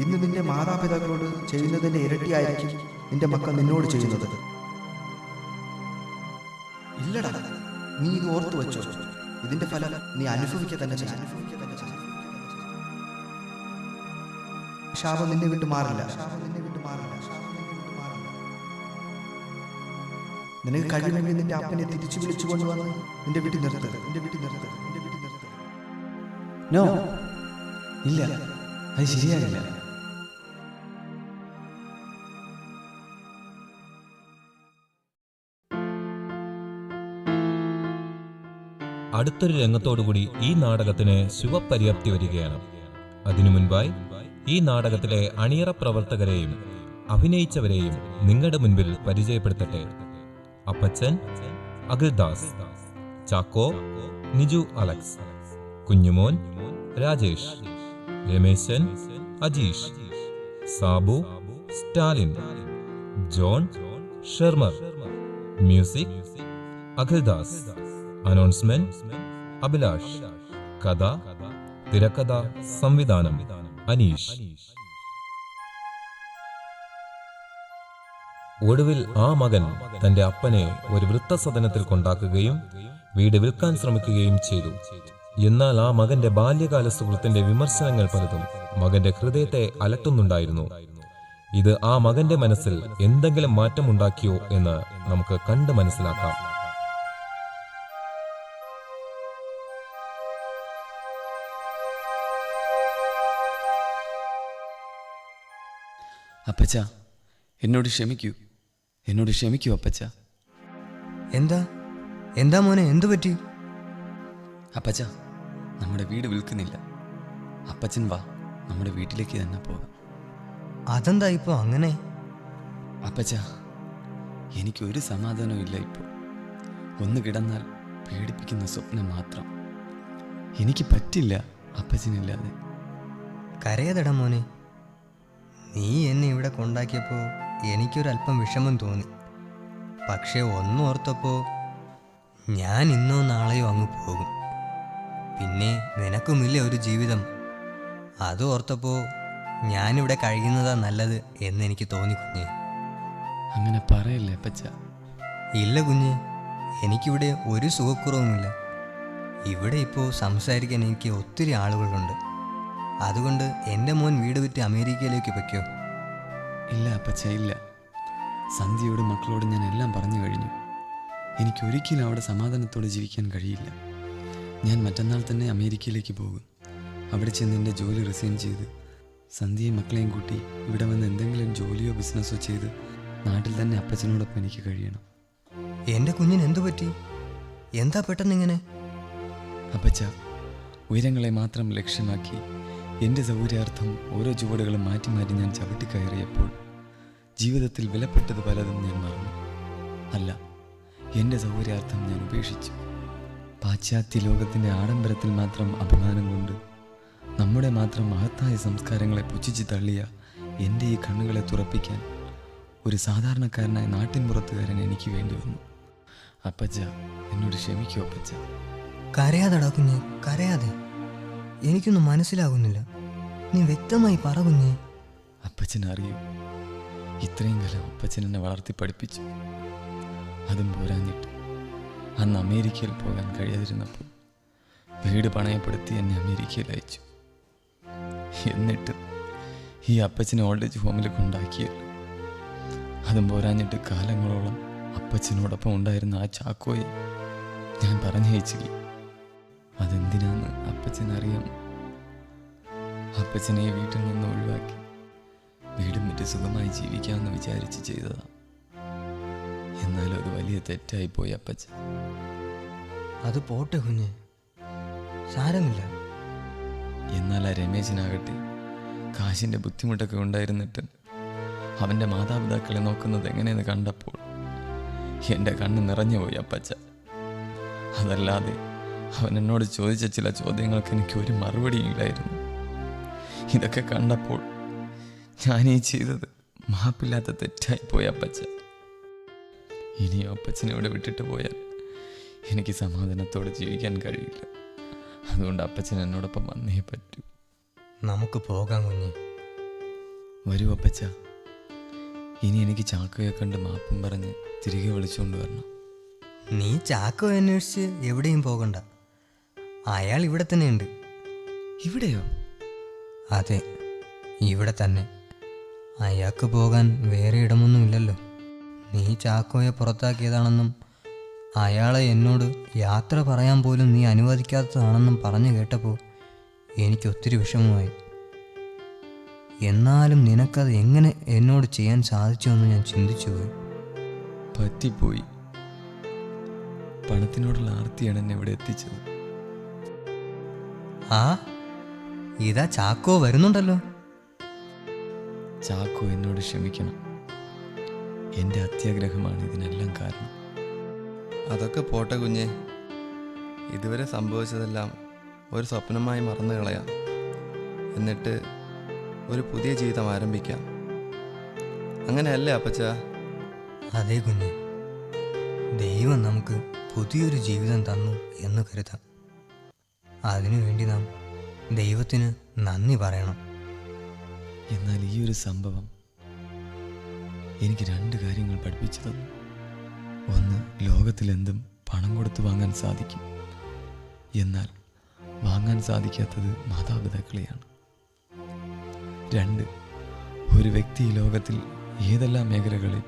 ഇന്ന് നിന്റെ മാതാപിതാക്കളോട് ചെയ്യുന്നതിൻ്റെ ഇരട്ടിയായിരിക്കും നിന്റെ മക്കൾ നിന്നോട് ചെയ്യുന്നത്. ഇല്ലടാ, നീ ഇത് ഓർത്തു വെച്ചോ. ഇതിന്റെ ഫലം നീ അനുഭവിക്കുക തന്നെ ചെയ്യും. ശാപം നിന്നെ വിട്ട് മാറില്ല. നിനക്ക് കഴിയുമെങ്കിൽ നിന്റെ അപ്പനെ തിരിച്ചു വിളിച്ചു കൊണ്ടുവന്ന് നിന്റെ വീട്ടിൽ നിർത്ത്. നോ, ഇല്ല, അത് ശരിയാകില്ല. അടുത്തൊരു രംഗത്തോടുകൂടി ഈ നാടകത്തിന് ശുഭപര്യാപ്തി വരികയാണ്. അതിനു മുൻപായി ഈ നാടകത്തിലെ അണിയറ പ്രവർത്തകരെയും അഭിനയിച്ചവരെയും നിങ്ങളുടെ മുൻപിൽ പരിചയപ്പെടുത്തട്ടെ. Appachan Akhildas, Chacko Niju Alex, Kunjumon Rajesh, Rameshan Ajeesh, Sabu Stalin, John Shermer. Music Akhildas. Announcement Abhilash. കഥ, തിരക്കഥ, സംവിധാനം അനീഷ്. ഒടുവിൽ ആ മകൻ തന്റെ അപ്പനെ ഒരു വൃദ്ധസദനത്തിൽ കൊണ്ടാക്കുകയും വീട് വിൽക്കാൻ ശ്രമിക്കുകയും ചെയ്തു. എന്നാൽ ആ മകന്റെ ബാല്യകാല സുഹൃത്തിന്റെ വിമർശനങ്ങൾ പലതും മകന്റെ ഹൃദയത്തെ അലട്ടുന്നുണ്ടായിരുന്നു. ഇത് ആ മകന്റെ മനസ്സിൽ എന്തെങ്കിലും മാറ്റമുണ്ടാക്കിയോ എന്ന് നമുക്ക് കണ്ട് മനസ്സിലാക്കാം. അപ്പച്ച, എന്നോട് ക്ഷമിക്കൂ അപ്പച്ച. എന്താ മോനെ, എന്തു പറ്റി? അപ്പച്ച, നമ്മുടെ വീട് വിൽക്കുന്നില്ല. അപ്പച്ചൻ വാ, നമ്മുടെ വീട്ടിലേക്ക് തന്നെ പോകാം. അതെന്താ ഇപ്പോ അങ്ങനെ? അപ്പച്ച, എനിക്കൊരു സമാധാനവും ഇല്ല ഇപ്പോൾ. ഒന്ന് കിടന്നാൽ പേടിപ്പിക്കുന്ന സ്വപ്നം മാത്രം. എനിക്ക് പറ്റില്ല അപ്പച്ചനില്ലാതെ. കരയതടാ മോനെ. നീ എന്നെ ഇവിടെ കൊണ്ടാക്കിയപ്പോൾ എനിക്കൊരല്പം വിഷമം തോന്നി. പക്ഷേ ഒന്നോർത്തപ്പോൾ ഞാൻ ഇന്നോ നാളെയോ അങ്ങ് പോകും. പിന്നെ നിനക്കുമില്ല ഒരു ജീവിതം. അത് ഓർത്തപ്പോൾ ഞാനിവിടെ കഴിയുന്നതാ നല്ലത് എന്നെനിക്ക് തോന്നി കുഞ്ഞെ. അങ്ങനെ പറയല്ലേ അപ്പച്ച. ഇല്ല കുഞ്ഞെ, എനിക്കിവിടെ ഒരു സുഖക്കുറവുമില്ല. ഇവിടെ ഇപ്പോൾ സംസാരിക്കാൻ എനിക്ക് ഒത്തിരി ആളുകളുണ്ട്. അതുകൊണ്ട് എൻ്റെ മോൻ വീട് വിറ്റ് അമേരിക്കയിലേക്ക് വയ്ക്കോ? ഇല്ല അപ്പച്ച, ഇല്ല. സന്ധ്യയോടും മക്കളോടും ഞാൻ എല്ലാം പറഞ്ഞു കഴിഞ്ഞു. എനിക്കൊരിക്കലും അവിടെ സമാധാനത്തോടെ ജീവിക്കാൻ കഴിയില്ല. ഞാൻ മറ്റന്നാൾ തന്നെ അമേരിക്കയിലേക്ക് പോകും. അവിടെ ചെന്ന് എൻ്റെ ജോലി റിസൈൻ ചെയ്ത് സന്ധ്യയും മക്കളെയും കൂട്ടി ഇവിടെ വന്ന് എന്തെങ്കിലും ജോലിയോ ബിസിനസ്സോ ചെയ്ത് നാട്ടിൽ തന്നെ അപ്പച്ചനോടൊപ്പം എനിക്ക് കഴിയണം. എൻ്റെ കുഞ്ഞിന് എന്തു പറ്റി? എന്താ പെട്ടെന്നിങ്ങനെ? അപ്പച്ച, ഉയരങ്ങളെ മാത്രം ലക്ഷ്യമാക്കി എൻ്റെ സൗകര്യാർത്ഥം ഓരോ ചുവടുകളും മാറ്റി മാറ്റി ഞാൻ ചവിട്ടിക്കയറിയപ്പോൾ ജീവിതത്തിൽ വിലപ്പെട്ടത് പലതും ഞാൻ മറന്നു. അല്ല, എൻ്റെ സൗകര്യാർത്ഥം ഞാൻ ഉപേക്ഷിച്ചു. പാശ്ചാത്യ ലോകത്തിൻ്റെ ആഡംബരത്തിൽ മാത്രം അഭിമാനം കൊണ്ട് നമ്മുടെ മാത്രം മഹത്തായ സംസ്കാരങ്ങളെ പുച്ഛിച്ച് തള്ളിയ എൻ്റെ ഈ കണ്ണുകളെ തുറപ്പിക്കാൻ ഒരു സാധാരണക്കാരനായ നാട്ടിൻപുറത്തുകാരൻ എനിക്ക് വേണ്ടി വന്നു. അപ്പച്ച, എന്നോട് ക്ഷമിക്കൂ അപ്പച്ച. കരയാതെടാ കുഞ്ഞെ, കരയാതെ. എനിക്കൊന്നും മനസ്സിലാകുന്നില്ല. നീ വ്യക്തമായി പറ കുഞ്ഞെ. അപ്പച്ചനറിയൂ, ഇത്രയും കാലം അപ്പച്ചൻ എന്നെ വളർത്തി പഠിപ്പിച്ചു. അതും പോരാഞ്ഞിട്ട് അന്ന് അമേരിക്കയിൽ പോകാൻ കഴിയാതിരുന്നപ്പോൾ വീട് പണയപ്പെടുത്തി എന്നെ അമേരിക്കയിൽ അയച്ചു. എന്നിട്ട് ഈ അപ്പച്ചനെ ഓൾഡ് ഏജ് ഹോമിൽ കൊണ്ടാക്കിയല്ലോ. അതും പോരാഞ്ഞിട്ട് കാലങ്ങളോളം അപ്പച്ചനോടൊപ്പം ഉണ്ടായിരുന്ന ആ ചാക്കോയെ ഞാൻ പറഞ്ഞയച്ചില്ല. അതെന്തിനാന്ന് അപ്പച്ചനറിയാം. അപ്പച്ചനെ വീട്ടിൽ നിന്ന് ഒഴിവാക്കി വീടും വിറ്റ് സുഖമായി ജീവിക്കാമെന്ന് വിചാരിച്ച് ചെയ്തതാ. എന്നാലും അത് വലിയ തെറ്റായിപ്പോയി അപ്പച്ചൻ. അത് പോട്ടെ കുഞ്ഞ്, സാരമില്ല. എന്നാൽ ആ രമേശനാകട്ടെ കാശിൻ്റെ ബുദ്ധിമുട്ടൊക്കെ ഉണ്ടായിരുന്നിട്ട് അവൻ്റെ മാതാപിതാക്കളെ നോക്കുന്നത് എങ്ങനെയെന്ന് കണ്ടപ്പോൾ എൻ്റെ കണ്ണ് നിറഞ്ഞുപോയി അപ്പച്ച. അതല്ലാതെ അവൻ എന്നോട് ചോദിച്ച ചില ചോദ്യങ്ങൾക്ക് എനിക്ക് ഒരു മറുപടിയും ഇല്ലായിരുന്നു. ഇതൊക്കെ കണ്ടപ്പോൾ ഞാനീ ചെയ്തത് മാപ്പില്ലാത്ത തെറ്റായിപ്പോയി അപ്പച്ച. ഇനിയും അപ്പച്ചനെ ഇവിടെ വിട്ടിട്ട് പോയാൽ എനിക്ക് സമാധാനത്തോടെ ജീവിക്കാൻ കഴിയില്ല. അതുകൊണ്ട് അപ്പച്ചൻ എന്നോടൊപ്പം വന്നേ പറ്റൂ. നമുക്ക് പോകാം കുഞ്ഞ്. വരൂ അപ്പച്ച. ഇനി എനിക്ക് ചാക്കോയെ കണ്ട് മാപ്പും പറഞ്ഞ് തിരികെ വിളിച്ചുകൊണ്ട് വരണം. നീ ചാക്കോ അന്വേഷിച്ച് എവിടെയും പോകണ്ട. അയാൾ ഇവിടെ തന്നെയുണ്ട്. ഇവിടെയോ? അതെ, ഇവിടെ തന്നെ. അയാൾക്ക് പോകാൻ വേറെ ഇടമൊന്നുമില്ലല്ലോ. നീ ചാക്കോയെ പുറത്താക്കിയതാണെന്നും അയാളെ എന്നോട് യാത്ര പറയാൻ പോലും നീ അനുവദിക്കാത്തതാണെന്നും പറഞ്ഞു കേട്ടപ്പോൾ എനിക്ക് ഒത്തിരി വിഷമമായി. എന്നാലും നിനക്കത് എങ്ങനെ എന്നോട് ചെയ്യാൻ സാധിച്ചുവെന്ന് ഞാൻ ചിന്തിച്ചു പോയി. പറ്റിപ്പോയി. പണത്തിനോടുള്ള ആർത്തിയാണ് എന്നെ ഇവിടെ എത്തിച്ചത്. ആ, ഇതാ ചാക്കോ വരുന്നുണ്ടല്ലോ. ചാക്കോ എന്നോട് ക്ഷമിക്കണം. എൻ്റെ അത്യാഗ്രഹമാണ് ഇതിനെല്ലാം കാരണം. അതൊക്കെ പോട്ടെ കുഞ്ഞെ. ഇതുവരെ സംഭവിച്ചതെല്ലാം ഒരു സ്വപ്നമായി മറന്നു കളയാം. എന്നിട്ട് ഒരു പുതിയ ജീവിതം ആരംഭിക്കാം. അങ്ങനെയല്ലേ അപ്പച്ച? അതേ കുഞ്ഞ്, ദൈവം നമുക്ക് പുതിയൊരു ജീവിതം തന്നു എന്ന് കരുതാം. അതിനുവേണ്ടി നാം ദൈവത്തിന് നന്ദി പറയണം. എന്നാൽ ഈ ഒരു സംഭവം എനിക്ക് 2 കാര്യങ്ങൾ പഠിപ്പിച്ചു തന്നു. ഒന്ന്, ലോകത്തിലെന്തും പണം കൊടുത്ത് വാങ്ങാൻ സാധിക്കും. എന്നാൽ വാങ്ങാൻ സാധിക്കാത്തത് മാതാപിതാക്കളെയാണ്. 2, ഒരു വ്യക്തി ഈ ലോകത്തിൽ ഏതെല്ലാം മേഖലകളിൽ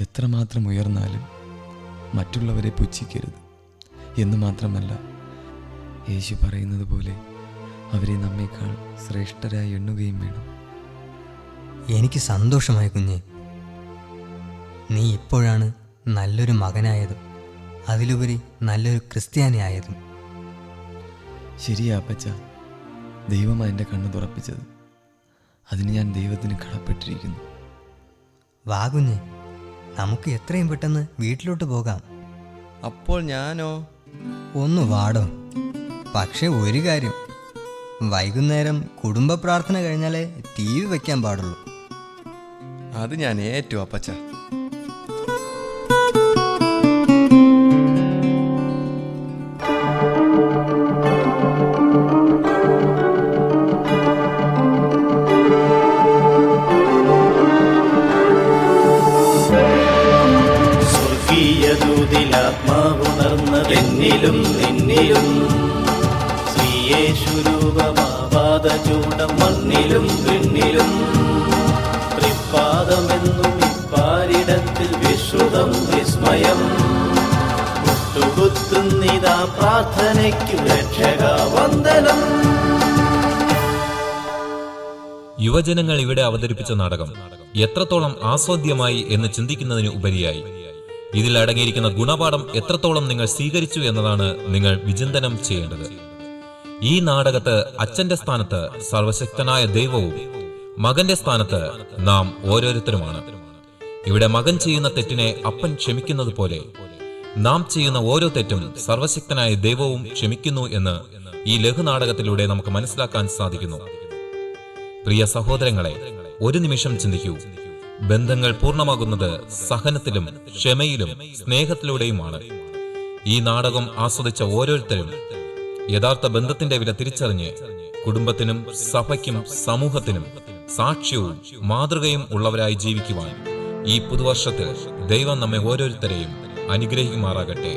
എത്രമാത്രം ഉയർന്നാലും മറ്റുള്ളവരെ പുച്ഛിക്കരുത്. എന്ന് മാത്രമല്ല, യേശു പറയുന്നത് പോലെ അവരെ നമ്മേക്കാൾ ശ്രേഷ്ഠരായി എണ്ണുകയും വേണം. എനിക്ക് സന്തോഷമായി കുഞ്ഞെ. നീ ഇപ്പോഴാണ് നല്ലൊരു മകനായതും അതിലുപരി നല്ലൊരു ക്രിസ്ത്യാനിയായതും. ശരിയാ അപ്പച്ച, ദൈവമാണ് എൻ്റെ കണ്ണ് തുറപ്പിച്ചത്. അതിന് ഞാൻ ദൈവത്തിന് കടപ്പെട്ടിരിക്കുന്നു. വാ കുഞ്ഞെ, നമുക്ക് എത്രയും പെട്ടെന്ന് വീട്ടിലോട്ട് പോകാം. അപ്പോൾ ഞാനോ? ഒന്ന് വാടോ. പക്ഷെ ഒരു കാര്യം, വൈകുന്നേരം കുടുംബ പ്രാർത്ഥന കഴിഞ്ഞാലേ TV വയ്ക്കാൻ പാടുള്ളൂ. അത് ഞാൻ ഏറ്റു അപ്പച്ച. സ്വർഗീയദൂതിലാത്മാവുണർന്നതെന്നിലും നിന്നിലും ശ്രീയേശുരൂപമാവാദചൂടം മണ്ണിലും വിണ്ണിലും തൃപ്പാദമെന്നും ഇപ്പാരിടത്തിൽ വിശ്രുതം വിസ്മയം മുട്ടുകുത്തുന്നിതാ പ്രാർത്ഥനയ്ക്കു രക്ഷക വന്ദനം. യുവജനങ്ങൾ ഇവിടെ അവതരിപ്പിച്ച നാടകം എത്രത്തോളം ആസ്വാദ്യമായി എന്ന് ചിന്തിക്കുന്നതിന് ഉപരിയായി ഇതിൽ അടങ്ങിയിരിക്കുന്ന ഗുണപാഠം എത്രത്തോളം നിങ്ങൾ സ്വീകരിച്ചു എന്നതാണ് നിങ്ങൾ വിചിന്തനം ചെയ്യേണ്ടത്. ഈ നാടകത്ത് അച്ഛന്റെ സ്ഥാനത്ത് സർവശക്തനായ ദൈവവും മകന്റെ സ്ഥാനത്ത് നാം ഓരോരുത്തരുമാണ്. ഇവിടെ മകൻ ചെയ്യുന്ന തെറ്റിനെ അപ്പൻ ക്ഷമിക്കുന്നത് പോലെ നാം ചെയ്യുന്ന ഓരോ തെറ്റും സർവശക്തനായ ദൈവവും ക്ഷമിക്കുന്നു എന്ന് ഈ ലഘുനാടകത്തിലൂടെ നമുക്ക് മനസ്സിലാക്കാൻ സാധിക്കുന്നു. പ്രിയ സഹോദരങ്ങളെ, ഒരു നിമിഷം ചിന്തിക്കൂ. ബന്ധങ്ങൾ പൂർണ്ണമാകുന്നത് സഹനത്തിലും ക്ഷമയിലും സ്നേഹത്തിലൂടെയുമാണ്. ഈ നാടകം ആസ്വദിച്ച ഓരോരുത്തരും യഥാർത്ഥ ബന്ധത്തിന്റെ വില തിരിച്ചറിഞ്ഞ് കുടുംബത്തിനും സഭയ്ക്കും സമൂഹത്തിനും സാക്ഷ്യവും മാതൃകയും ഉള്ളവരായി ജീവിക്കുവാൻ ഈ പുതുവർഷത്തിൽ ദൈവം നമ്മെ ഓരോരുത്തരെയും അനുഗ്രഹിക്കുമാറാകട്ടെ.